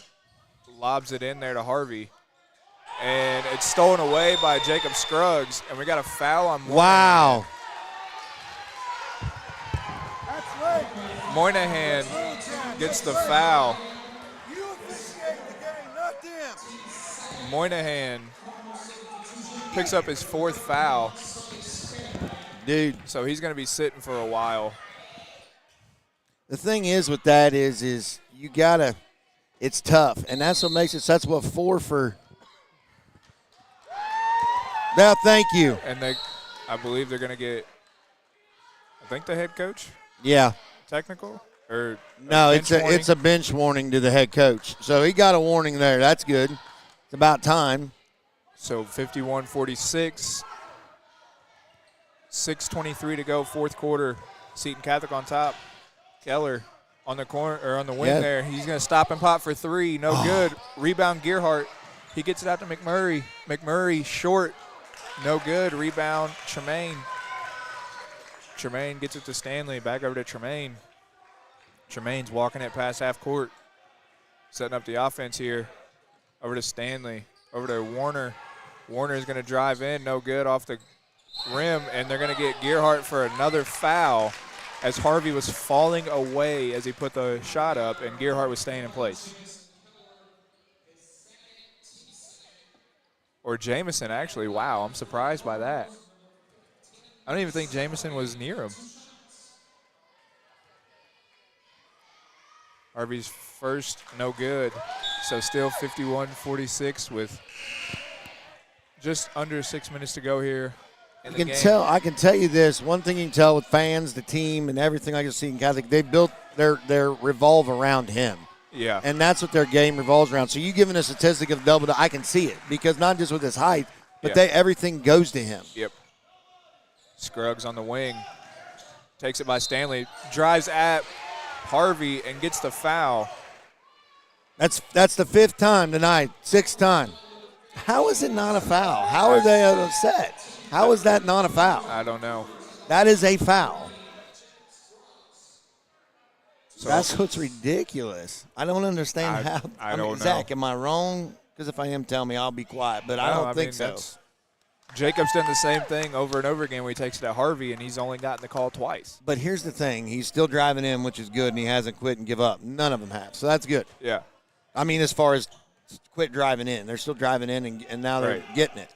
Speaker 7: lobs it in there to Harvey. And it's stolen away by Jacob Scruggs, and we got a foul on Moynihan.
Speaker 6: Wow.
Speaker 7: Moynihan gets the foul. Moynihan picks up his 4th foul.
Speaker 6: Dude.
Speaker 7: So he's going to be sitting for a while.
Speaker 6: The thing is with that is you got to – it's tough, and that's what makes it – that's what 4 for – now, thank you.
Speaker 7: And I believe they're going to get, I think the head coach?
Speaker 6: Yeah.
Speaker 7: Technical? Or
Speaker 6: no, it's a bench warning to the head coach. So he got a warning there. That's good. It's about time.
Speaker 7: So 51-46. 6:23 to go, 4th quarter. Seton Catholic on top. Keller on the corner or on the wing there. He's going to stop and pop for 3. No good. Rebound Gearhart. He gets it out to McMurray. McMurray short. No good. Rebound, Tremaine. Tremaine gets it to Stanley. Back over to Tremaine. Tremaine's walking it past half court. Setting up the offense here. Over to Stanley. Over to Warner. Warner is going to drive in. No good off the rim. And they're going to get Gearhart for another foul as Harvey was falling away as he put the shot up, and Gearhart was staying in place. Or Jamison, actually. Wow, I'm surprised by that. I don't even think Jamison was near him. Harvey's first, no good. So still 51-46 with just under 6 minutes to go here in the game.
Speaker 6: I can tell you this. One thing you can tell with fans, the team, and everything I can see in Catholic, they built their revolve around him.
Speaker 7: Yeah.
Speaker 6: And that's what their game revolves around. So you giving a statistic of double, I can see it because not just with his height, but everything goes to him.
Speaker 7: Yep. Scruggs on the wing. Takes it by Stanley. Drives at Harvey and gets the foul.
Speaker 6: That's the 5th time tonight, 6th time. How is it not a foul? How are they upset? How is that not a foul?
Speaker 7: I don't know.
Speaker 6: That is a foul.
Speaker 7: So
Speaker 6: that's what's ridiculous. I don't understand how.
Speaker 7: I don't know.
Speaker 6: Zach, am I wrong? Because if I am, tell me. I'll be quiet. But I don't think so.
Speaker 7: Jacob's done the same thing over and over again where he takes it at Harvey, and he's only gotten the call twice.
Speaker 6: But here's the thing. He's still driving in, which is good, and he hasn't quit and give up. None of them have. So that's good.
Speaker 7: Yeah.
Speaker 6: I mean, as far as quit driving in. They're still driving in, and now they're getting it.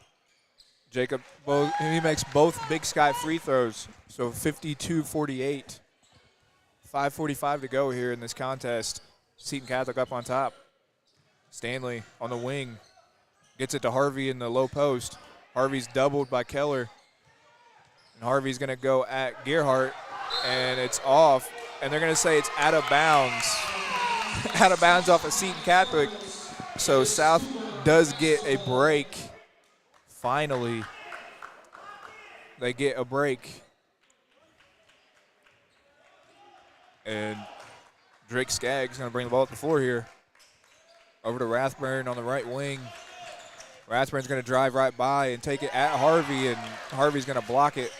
Speaker 7: Jacob, he makes both Big Sky free throws, so 52-48. 5:45 to go here in this contest. Seton Catholic up on top. Stanley on the wing. Gets it to Harvey in the low post. Harvey's doubled by Keller. And Harvey's going to go at Gearhart, and it's off. And they're going to say it's out of bounds. Out of bounds off of Seton Catholic. So South does get a break. Finally, they get a break. And Drake Skaggs going to bring the ball up the floor here. Over to Rathburn on the right wing. Rathburn's going to drive right by and take it at Harvey, and Harvey's going to block it.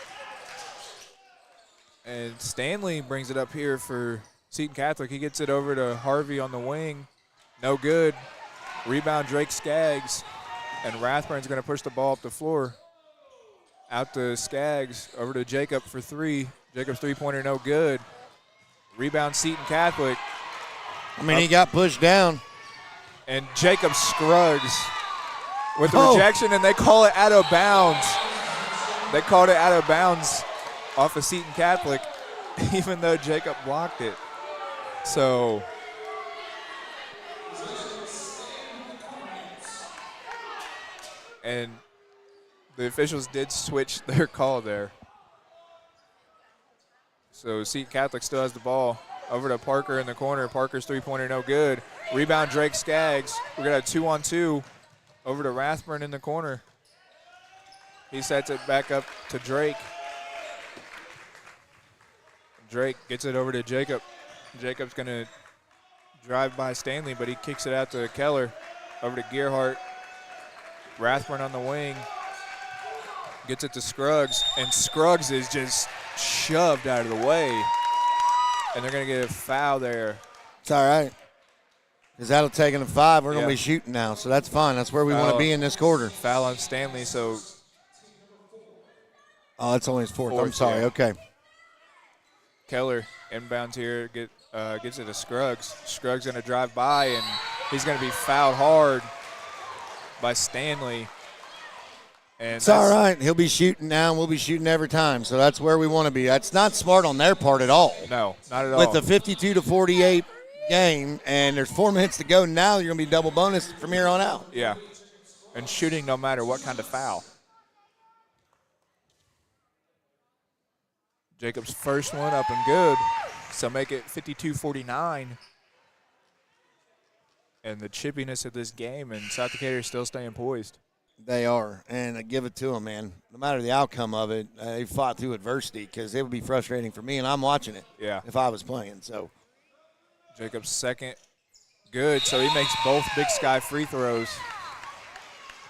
Speaker 7: And Stanley brings it up here for Seton Catholic. He gets it over to Harvey on the wing. No good. Rebound Drake Skaggs. And Rathburn's going to push the ball up the floor. Out to Skaggs. Over to Jacob for 3. Jacob's three-pointer no good. Rebound Seton Catholic.
Speaker 6: I mean, he got pushed down.
Speaker 7: And Jacob Scruggs with the rejection, and they call it out of bounds. They called it out of bounds off of Seton Catholic, even though Jacob blocked it. So and the officials did switch their call there. So Seton Catholic still has the ball. Over to Parker in the corner. Parker's three-pointer no good. Rebound Drake Skaggs. We got a 2-on-2. Over to Rathburn in the corner. He sets it back up to Drake. Drake gets it over to Jacob. Jacob's going to drive by Stanley, but he kicks it out to Keller. Over to Gearhart. Rathburn on the wing. Gets it to Scruggs, and Scruggs is just shoved out of the way. And they're going to get a foul there.
Speaker 6: It's all right. Because that'll take him to 5. We're going to be shooting now, so that's fine. That's where we want to be in this quarter.
Speaker 7: Foul on Stanley, so.
Speaker 6: Oh, that's only his fourth. I'm sorry.
Speaker 7: Yeah.
Speaker 6: Okay.
Speaker 7: Keller inbounds here, gets it to Scruggs. Scruggs going to drive by, and he's going to be fouled hard by Stanley. And
Speaker 6: it's all right. He'll be shooting now, and we'll be shooting every time. So that's where we want to be. That's not smart on their part at all.
Speaker 7: No, not at all.
Speaker 6: With the 52-48 game, and there's 4 minutes to go now, you're going to be double bonus from here on out.
Speaker 7: Yeah, and shooting no matter what kind of foul. Jacob's first one up and good. So make it 52-49. And the chippiness of this game, and South Decatur is still staying poised.
Speaker 6: They are, and I give it to them, man. No matter the outcome of it, they fought through adversity because it would be frustrating for me, and I'm watching it if I was playing. So
Speaker 7: Jacob's second, good. So he makes both Big Sky free throws.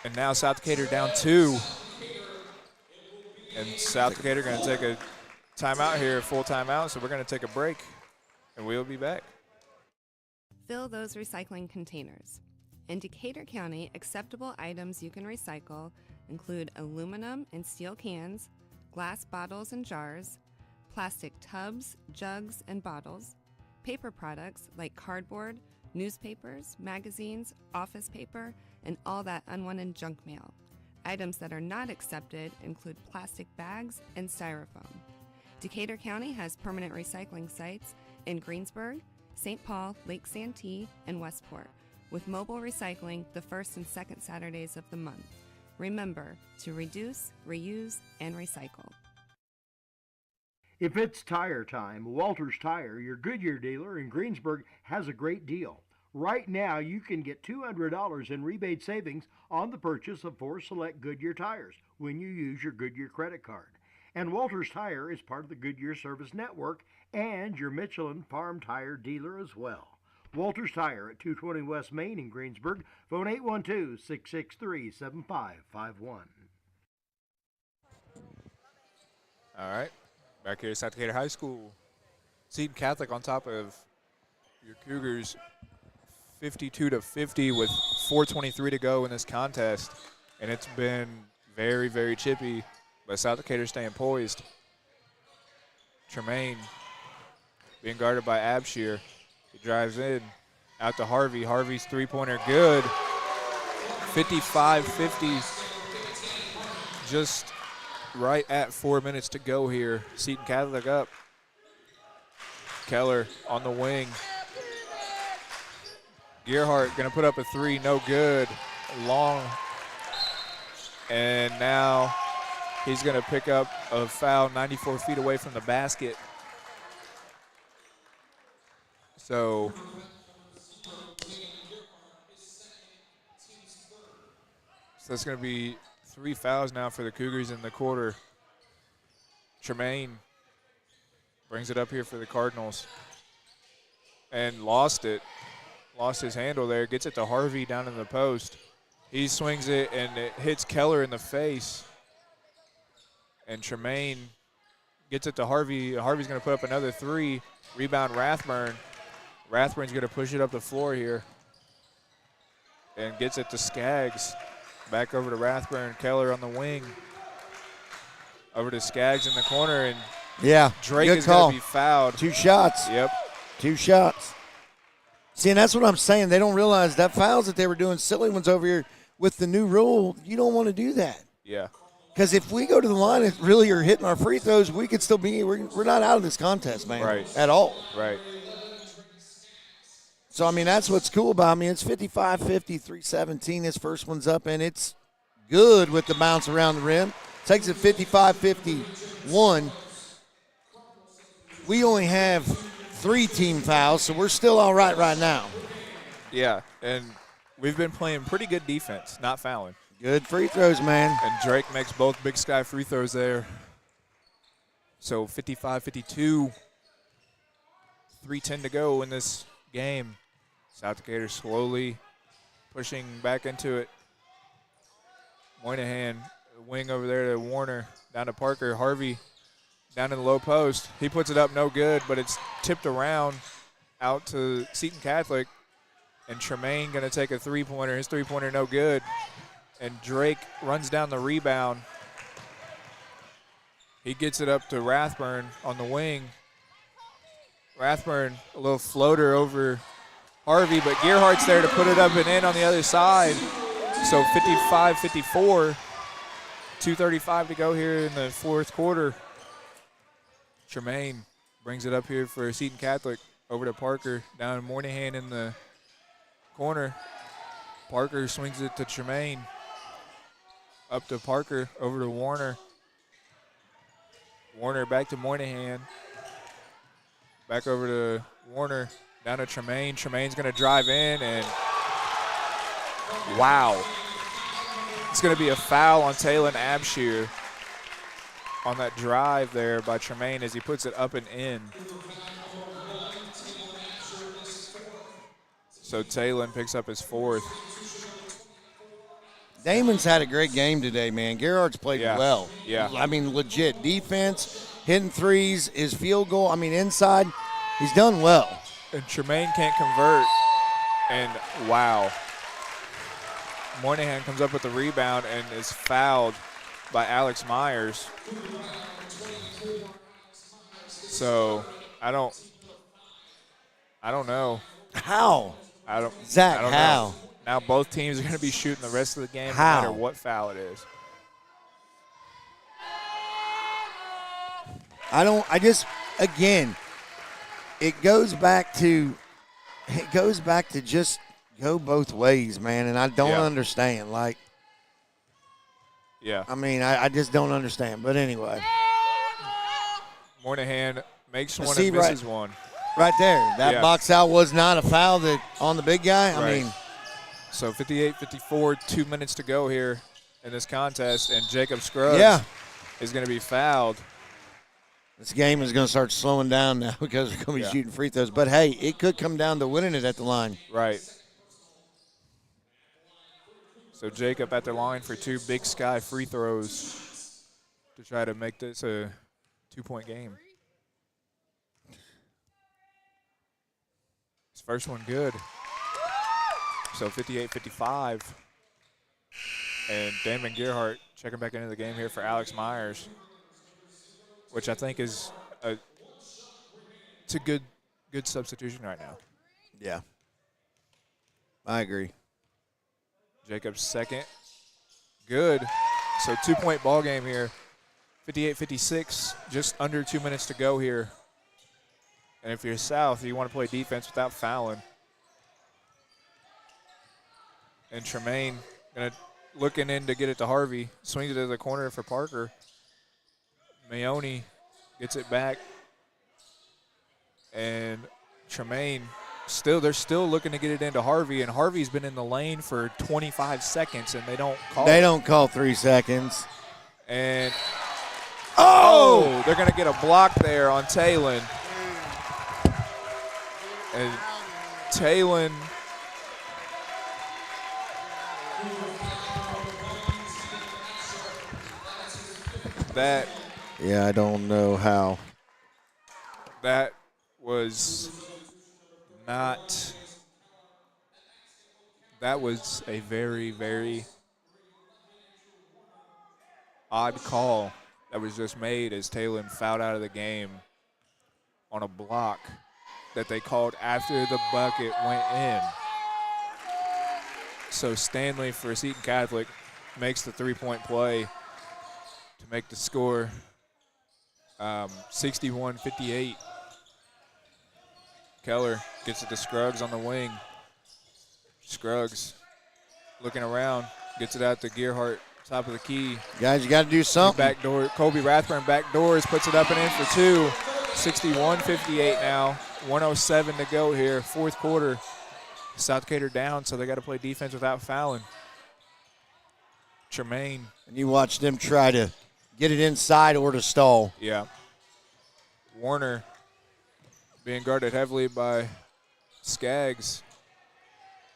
Speaker 7: And now South Decatur down 2. And South Decatur going to take a timeout here, a full timeout, so we're going to take a break, and we'll be back.
Speaker 8: Fill those recycling containers. In Decatur County, acceptable items you can recycle include aluminum and steel cans, glass bottles and jars, plastic tubs, jugs, and bottles, paper products like cardboard, newspapers, magazines, office paper, and all that unwanted junk mail. Items that are not accepted include plastic bags and styrofoam. Decatur County has permanent recycling sites in Greensburg, St. Paul, Lake Santee, and Westport, with mobile recycling the first and second Saturdays of the month. Remember to reduce, reuse, and recycle.
Speaker 3: If it's tire time, Walters Tire, your Goodyear dealer in Greensburg, has a great deal. Right now, you can get $200 in rebate savings on the purchase of 4 select Goodyear tires when you use your Goodyear credit card. And Walters Tire is part of the Goodyear Service Network and your Michelin Farm Tire dealer as well. Walters Tire at 220 West Main in Greensburg. Phone 812-663-7551.
Speaker 7: All right, back here at South Decatur High School. Seton Catholic on top of your Cougars 52-50 with 4:23 to go in this contest. And it's been very, very chippy, but South Decatur staying poised. Tremaine being guarded by Abshir. He drives in, out to Harvey. Harvey's three-pointer good. 55-50, just right at 4 minutes to go here. Seton Catholic up. Keller on the wing. Gearhart going to put up a 3, no good. Long. And now he's going to pick up a foul 94 feet away from the basket. So that's going to be 3 fouls now for the Cougars in the quarter. Tremaine brings it up here for the Cardinals and lost it. Lost his handle there. Gets it to Harvey down in the post. He swings it, and it hits Keller in the face. And Tremaine gets it to Harvey. Harvey's going to put up another 3. Rebound Rathburn. Rathburn's going to push it up the floor here and gets it to Skaggs. Back over to Rathburn. Keller on the wing. Over to Skaggs in the corner, and Drake is going to be fouled.
Speaker 6: 2 shots.
Speaker 7: Yep.
Speaker 6: 2 shots. See, and that's what I'm saying. They don't realize that fouls that they were doing, silly ones over here with the new rule, you don't want to do that.
Speaker 7: Yeah.
Speaker 6: Because if we go to the line and really are hitting our free throws, we could still be, we're not out of this contest, man.
Speaker 7: Right.
Speaker 6: At all.
Speaker 7: Right.
Speaker 6: So, I mean, that's what's cool about me. It's 55-50, 3:17. This first one's up, and it's good with the bounce around the rim. Takes it 55-51. We only have 3 team fouls, so we're still all right now.
Speaker 7: Yeah, and we've been playing pretty good defense, not fouling.
Speaker 6: Good free throws, man.
Speaker 7: And Drake makes both Big Sky free throws there. So 55-52. 3:10 to go in this game. South Decatur slowly pushing back into it. Moynihan, wing over there to Warner, down to Parker. Harvey down in the low post. He puts it up, no good, but it's tipped around out to Seton Catholic. And Tremaine going to take a three-pointer. His three-pointer no good. And Drake runs down the rebound. He gets it up to Rathburn on the wing. Rathburn, a little floater over Harvey, but Gearhart's there to put it up and in on the other side. So 55-54, 2:35 to go here in the fourth quarter. Tremaine brings it up here for Seton Catholic, over to Parker, down Moynihan in the corner. Parker swings it to Tremaine. Up to Parker, over to Warner. Warner back to Moynihan. Back over to Warner, down to Tremaine. Tremaine's going to drive in, and wow. It's going to be a foul on Talon Abshir on that drive there by Tremaine as he puts it up and in. So Talon picks up his fourth.
Speaker 6: Damon's had a great game today, man. Gerhardt's played well.
Speaker 7: Yeah.
Speaker 6: I mean, legit defense, hitting threes, his field goal, inside, he's done well.
Speaker 7: And Tremaine can't convert, and wow. Moynihan comes up with the rebound and is fouled by Alex Myers. So I don't know.
Speaker 6: How?
Speaker 7: Zach,
Speaker 6: I don't how?
Speaker 7: Know. Now both teams are going to be shooting the rest of the game
Speaker 6: how?
Speaker 7: No matter what foul it is.
Speaker 6: It goes back to just go both ways, man, and I don't understand. I just don't understand. But anyway.
Speaker 7: Moynihan makes one and misses one.
Speaker 6: Right there. That box out was not a foul on the big guy.
Speaker 7: Right. So 58-54, 2 minutes to go here in this contest, and Jacob Scruggs is going to be fouled.
Speaker 6: This game is going to start slowing down now because we're going to be shooting free throws. But, hey, it could come down to winning it at the line.
Speaker 7: Right. So Jacob at the line for 2 Big Sky free throws to try to make this a 2-point game. His first one good. So 58-55. And Damon Gearhart checking back into the game here for Alex Myers, which I think is it's a good substitution right now.
Speaker 6: Yeah. I agree.
Speaker 7: Jacob's second. Good. So 2-point ball game here. 58-56, just under 2 minutes to go here. And if you're South, you want to play defense without fouling. And Tremaine looking in to get it to Harvey. Swings it to the corner for Parker. Maone gets it back. And Tremaine, they're still looking to get it into Harvey, and Harvey's been in the lane for 25 seconds, and they don't call
Speaker 6: 3 seconds.
Speaker 7: And they're going to get a block there on Talon. And Talon
Speaker 6: I don't know how.
Speaker 7: That was not. That was a very, very odd call that was just made as Talon fouled out of the game on a block that they called after the bucket went in. So Stanley for Seton Catholic makes the 3-point play to make the score 61-58. Keller gets it to Scruggs on the wing. Scruggs looking around, gets it out to Gearhart, top of the key.
Speaker 6: Guys, you got to do something.
Speaker 7: Backdoor, Colby Rathburn backdoors, puts it up and in for 2. 61-58 now. 107 to go here, fourth quarter. South Decatur down, so they got to play defense without fouling. Tremaine.
Speaker 6: And you watch them try to get it inside or to stall.
Speaker 7: Yeah. Warner being guarded heavily by Skaggs.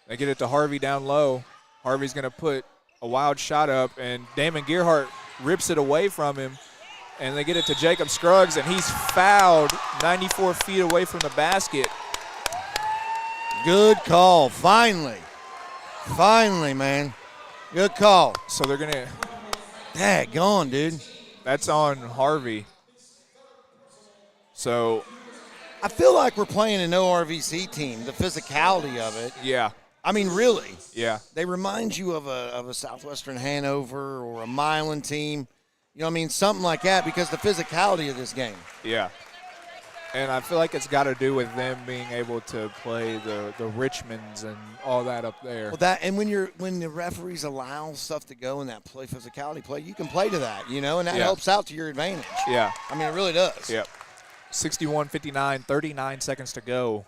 Speaker 7: They get it to Harvey down low. Harvey's going to put a wild shot up, and Damon Gearhart rips it away from him. And they get it to Jacob Scruggs, and he's fouled 94 feet away from the basket.
Speaker 6: Good call. Finally. Finally, man. Good call.
Speaker 7: So they're going to –
Speaker 6: Daggone, dude.
Speaker 7: That's on Harvey. So
Speaker 6: I feel like we're playing an ORVC team, the physicality of it.
Speaker 7: yeah.
Speaker 6: I mean, really.
Speaker 7: Yeah.
Speaker 6: They remind you of a Southwestern Hanover or a Milan team. You know what I mean? Something like that because the physicality of this game.
Speaker 7: Yeah. And I feel like it's got to do with them being able to play the Richmonds and all that up there.
Speaker 6: Well, that and when the referees allow stuff to go in that physicality play, you can play to that, you know, and that helps out to your advantage.
Speaker 7: Yeah.
Speaker 6: I mean, it really does.
Speaker 7: Yep. 61-59, 39 seconds to go.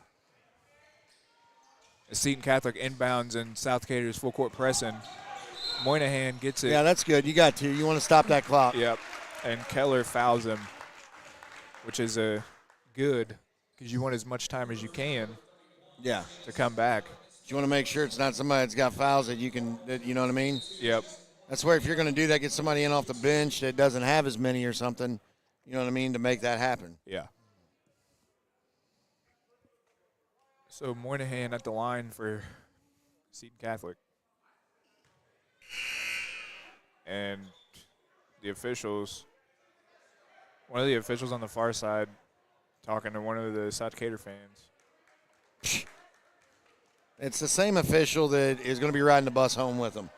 Speaker 7: As Seton Catholic inbounds and South Decatur's full court pressing. Moynihan gets it.
Speaker 6: Yeah, that's good. You got to. You want to stop that clock.
Speaker 7: Yep. And Keller fouls him, which is a good because you want as much time as you can.
Speaker 6: Yeah.
Speaker 7: To come back.
Speaker 6: You want to make sure it's not somebody that's got fouls that you can, you know what I mean?
Speaker 7: Yep.
Speaker 6: That's where if you're going to do that, get somebody in off the bench that doesn't have as many or something, you know what I mean, to make that happen.
Speaker 7: Yeah. So Moynihan at the line for Seton Catholic. And the officials, one of the officials on the far side talking to one of the South Decatur fans.
Speaker 6: It's the same official that is going to be riding the bus home with them.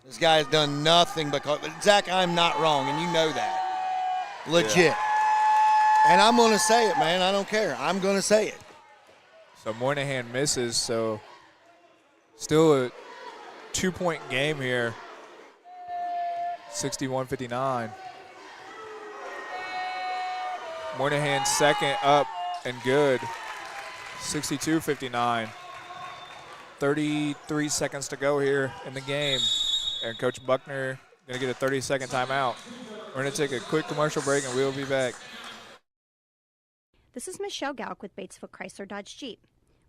Speaker 6: This guy has done nothing but Zach, I'm not wrong, and you know that. Legit. Yeah. And I'm going to say it, man. I don't care. I'm going to say it.
Speaker 7: So Moynihan misses, so still a 2-point game here. 61-59. Moynihan second up and good. 62-59. 33 seconds to go here in the game. And Coach Buckner going to get a 30-second timeout. We're going to take a quick commercial break, and we'll be back.
Speaker 1: This is Michelle Galk with Batesville Chrysler Dodge Jeep.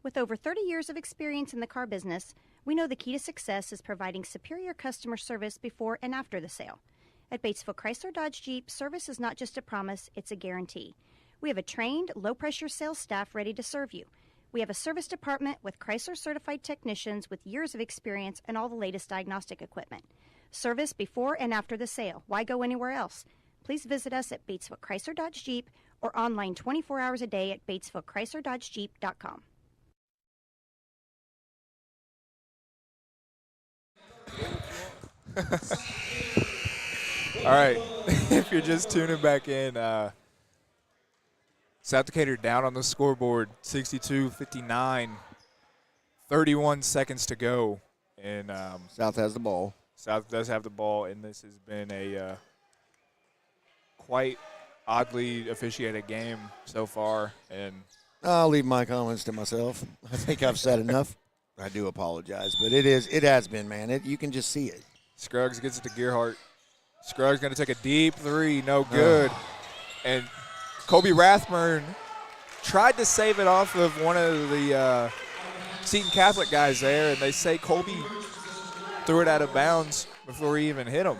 Speaker 1: With over 30 years of experience in the car business, we know the key to success is providing superior customer service before and after the sale. At Batesville Chrysler Dodge Jeep, service is not just a promise, it's a guarantee. We have a trained, low-pressure sales staff ready to serve you. We have a service department with Chrysler-certified technicians with years of experience and all the latest diagnostic equipment. Service before and after the sale. Why go anywhere else? Please visit us at Batesville Chrysler Dodge Jeep or online 24 hours a day at BatesvilleChryslerDodgeJeep.com.
Speaker 7: All right, if you're just tuning back in, South Decatur down on the scoreboard, 62-59, 31 seconds to go. And
Speaker 6: South has the ball.
Speaker 7: South does have the ball, and this has been a quite oddly officiated game so far. And
Speaker 6: I'll leave my comments to myself. I think I've said enough. I do apologize, but it has been, man. You can just see it.
Speaker 7: Scruggs gets it to Gearhart. Scruggs going to take a deep three, no good. And Kobe Rathburn tried to save it off of one of the Seton Catholic guys there, and they say Kobe threw it out of bounds before he even hit him.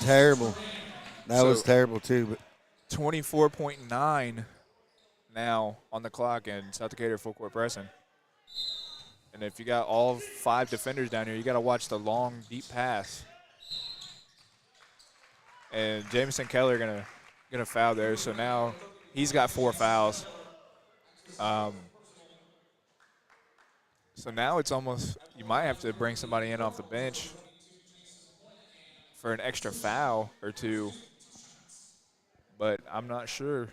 Speaker 6: Terrible. That was terrible, too. But
Speaker 7: 24.9 now on the clock, and South Decatur full court pressing. And if you got all 5 defenders down here, you got to watch the long, deep pass. And Jameson Keller gonna foul there, so now he's got 4 fouls. So now it's almost you might have to bring somebody in off the bench for an extra foul or 2, but I'm not sure.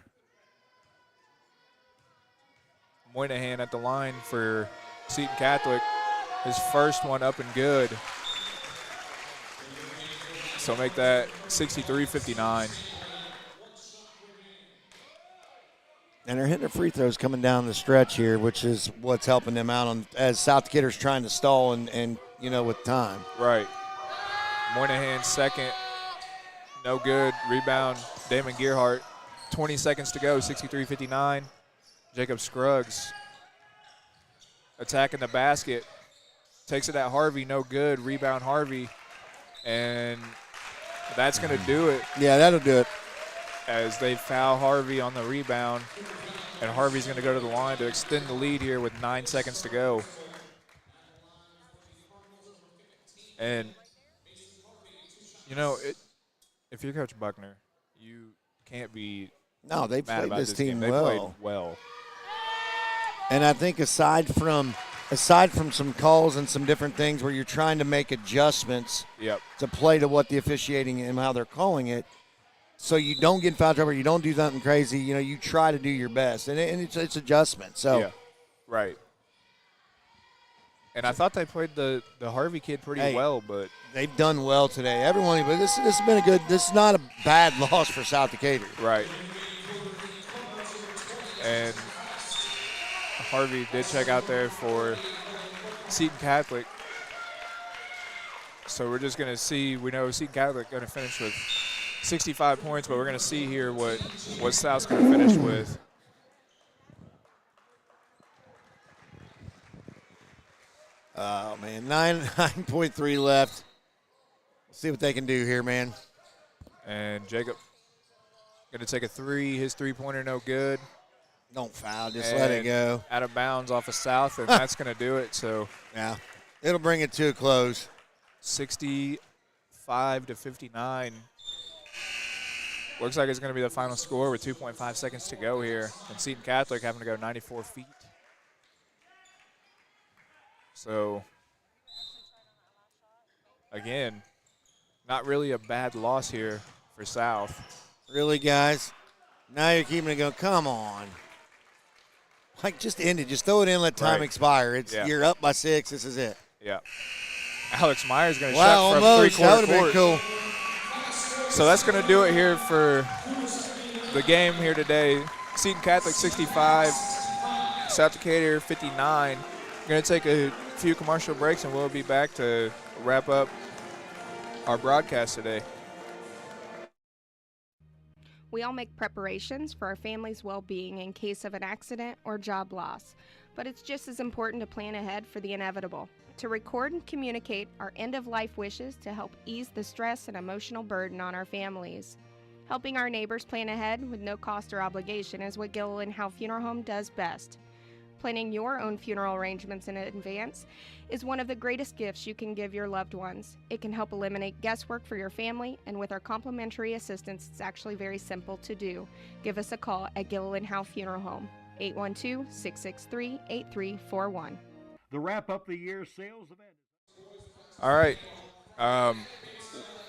Speaker 7: Moynihan at the line for Seton Catholic, his first one up and good. So make that 63-59.
Speaker 6: And they're hitting their free throws coming down the stretch here, which is what's helping them out as South Decatur's trying to stall and with time.
Speaker 7: Right. Moynihan's second, no good. Rebound, Damon Gearhart. 20 seconds to go, 63-59. Jacob Scruggs attacking the basket. Takes it at Harvey, no good. Rebound Harvey. And that's going to do it.
Speaker 6: Yeah, that'll do it.
Speaker 7: As they foul Harvey on the rebound. And Harvey's going to go to the line to extend the lead here with 9 seconds to go. And, you know, if you're Coach Buckner, you can't be
Speaker 6: No, they
Speaker 7: mad
Speaker 6: played
Speaker 7: about
Speaker 6: this
Speaker 7: this
Speaker 6: team
Speaker 7: game. They
Speaker 6: well.
Speaker 7: played well.
Speaker 6: And I think aside from some calls and some different things where you're trying to make adjustments
Speaker 7: Yep.
Speaker 6: to play to what the officiating and how they're calling it, so you don't get in foul trouble, you don't do nothing crazy, you know, you try to do your best. And it's adjustment. So
Speaker 7: Yeah, right. And I thought they played the Harvey kid pretty well, but
Speaker 6: they've done well today. Everyone, but this has been this is not a bad loss for South Decatur.
Speaker 7: Right. And Harvey did check out there for Seton Catholic. So we're just going to see. We know Seton Catholic going to finish with 65 points, but we're going to see here what South's going to finish with.
Speaker 6: Oh, man, 9.3 left. We'll see what they can do here, man.
Speaker 7: And Jacob going to take a three. His three-pointer no good.
Speaker 6: Don't foul, just let it go.
Speaker 7: Out of bounds off of South, and that's going to do it. So
Speaker 6: yeah, it'll bring it to a close.
Speaker 7: 65-59. Looks like it's going to be the final score with 2.5 seconds to go here. And Seton Catholic having to go 94 feet. So, again, not really a bad loss here for South.
Speaker 6: Really, guys? Now you're keeping it going. Come on. Like, just end it. Just throw it in, let time expire. You're up by 6. This is it.
Speaker 7: Yeah. Alex Myers going to
Speaker 6: wow,
Speaker 7: shot from
Speaker 6: almost.
Speaker 7: three-quarter
Speaker 6: That would have been cool.
Speaker 7: So that's going to do it here for the game here today. Seton Catholic 65, South Decatur 59. We're going to take a few commercial breaks, and we'll be back to wrap up our broadcast today.
Speaker 2: We all make preparations for our family's well-being in case of an accident or job loss, but it's just as important to plan ahead for the inevitable, to record and communicate our end-of-life wishes to help ease the stress and emotional burden on our families. Helping our neighbors plan ahead with no cost or obligation is what Gilliland Howe Funeral Home does best. Planning your own funeral arrangements in advance is one of the greatest gifts you can give your loved ones. It can help eliminate guesswork for your family, and with our complimentary assistance, it's actually very simple to do. Give us a call at Gilliland Howe Funeral Home, 812-663-8341.
Speaker 3: The wrap-up the year sales event.
Speaker 7: All right.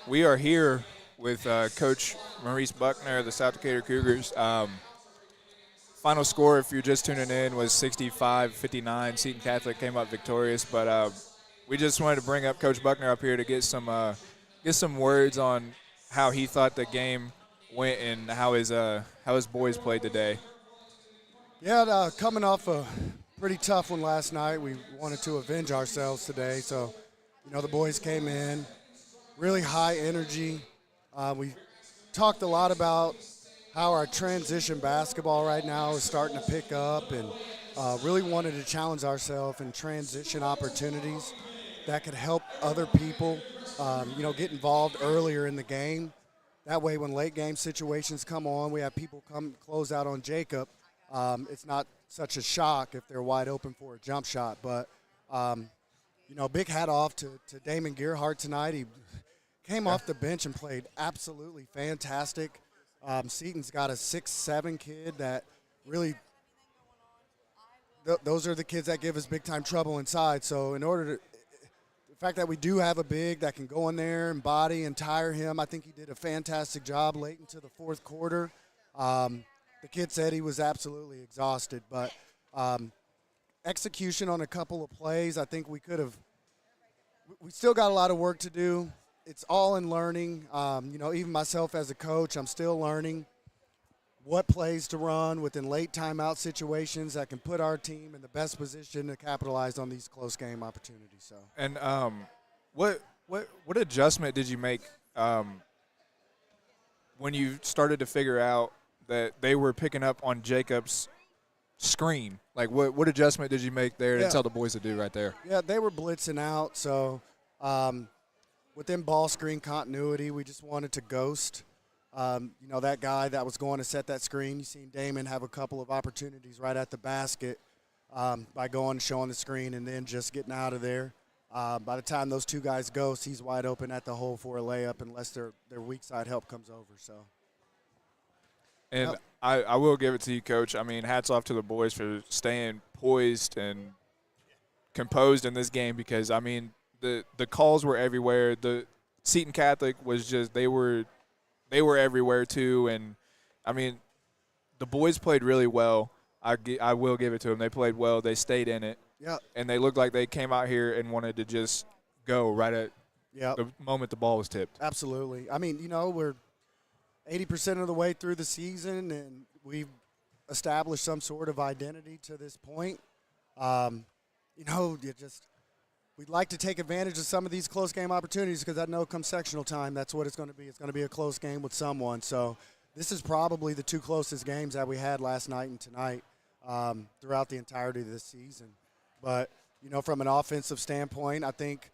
Speaker 7: We are here with Coach Maurice Buckner of the South Decatur Cougars. Final score, if you're just tuning in, was 65-59. Seton Catholic came up victorious, but we just wanted to bring up Coach Buckner up here to get some words on how he thought the game went and how his boys played today.
Speaker 10: Yeah, coming off a pretty tough one last night, we wanted to avenge ourselves today. So, the boys came in, really high energy. We talked a lot about how our transition basketball right now is starting to pick up, and really wanted to challenge ourselves in transition opportunities that could help other people, get involved earlier in the game. That way when late game situations come on, we have people come close out on Jacob. It's not such a shock if they're wide open for a jump shot. But, big hat off to Damon Gearhart tonight. He came off the bench and played absolutely fantastic. Seton's got a 6'7" kid that really those are the kids that give us big-time trouble inside. So the fact that we do have a big that can go in there and body and tire him, I think he did a fantastic job late into the fourth quarter. The kid said he was absolutely exhausted, but execution on a couple of plays, I think we still got a lot of work to do. It's all in learning. Even myself as a coach, I'm still learning what plays to run within late timeout situations that can put our team in the best position to capitalize on these close game opportunities. So.
Speaker 7: And what What adjustment did you make when you started to figure out that they were picking up on Jacob's screen? Like, what adjustment did you make there to tell the boys to do right there?
Speaker 10: Yeah, they were blitzing out, so within ball screen continuity, we just wanted to ghost. That guy that was going to set that screen, you seen Damon have a couple of opportunities right at the basket by going and showing the screen and then just getting out of there. By the time those two guys ghost, he's wide open at the hole for a layup unless their weak side help comes over. So.
Speaker 7: And I will give it to you, Coach. I mean, hats off to the boys for staying poised and composed in this game because, I mean, the calls were everywhere. The Seton Catholic was just they were everywhere too. And, I mean, the boys played really well. I will give it to them. They played well. They stayed in it.
Speaker 10: Yeah.
Speaker 7: And they looked like they came out here and wanted to just go right at the moment the ball was tipped.
Speaker 10: Absolutely. I mean, we're 80% of the way through the season, and we've established some sort of identity to this point. We'd like to take advantage of some of these close game opportunities because I know come sectional time, that's what it's going to be. It's going to be a close game with someone. So this is probably the two closest games that we had last night and tonight throughout the entirety of this season. But, from an offensive standpoint, I think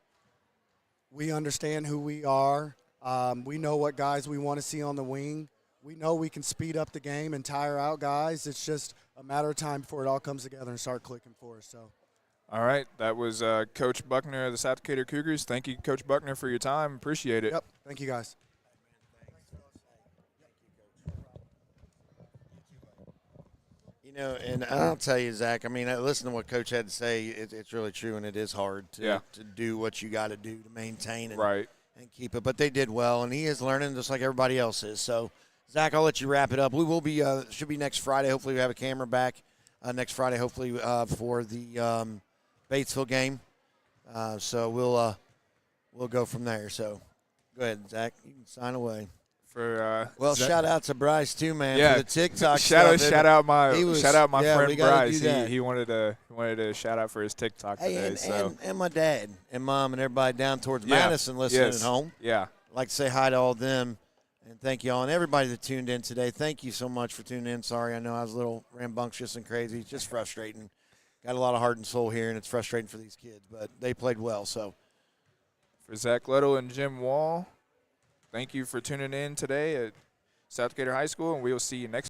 Speaker 10: we understand who we are. We know what guys we want to see on the wing. We know we can speed up the game and tire out guys. It's just a matter of time before it all comes together and start clicking for us. So,
Speaker 7: all right, that was Coach Buckner of the South Decatur Cougars. Thank you, Coach Buckner, for your time. Appreciate it.
Speaker 10: Yep, thank you, guys.
Speaker 6: And I'll tell you, Zach, I mean, listen to what Coach had to say. It's really true, and it is hard to do what you got to do to maintain and keep it. But they did well, and he is learning just like everybody else is. So, Zach, I'll let you wrap it up. We will be should be next Friday. Hopefully we have a camera back next Friday, hopefully for the Batesville game. So we'll go from there. So go ahead, Zach. You can sign away. Shout out to Bryce too, man. For the TikTok
Speaker 7: shout out my
Speaker 6: yeah,
Speaker 7: friend Bryce. He wanted to shout out for his TikTok today.
Speaker 6: And my dad and mom and everybody down towards Madison listening at home.
Speaker 7: Yeah,
Speaker 6: I'd like to say hi to all of them and thank you all and everybody that tuned in today. Thank you so much for tuning in. Sorry, I know I was a little rambunctious and crazy. It's just frustrating. Got a lot of heart and soul here, and it's frustrating for these kids, but they played well. So
Speaker 7: for Zach Lettle and Jim Wall, thank you for tuning in today at South Decatur High School, and we will see you next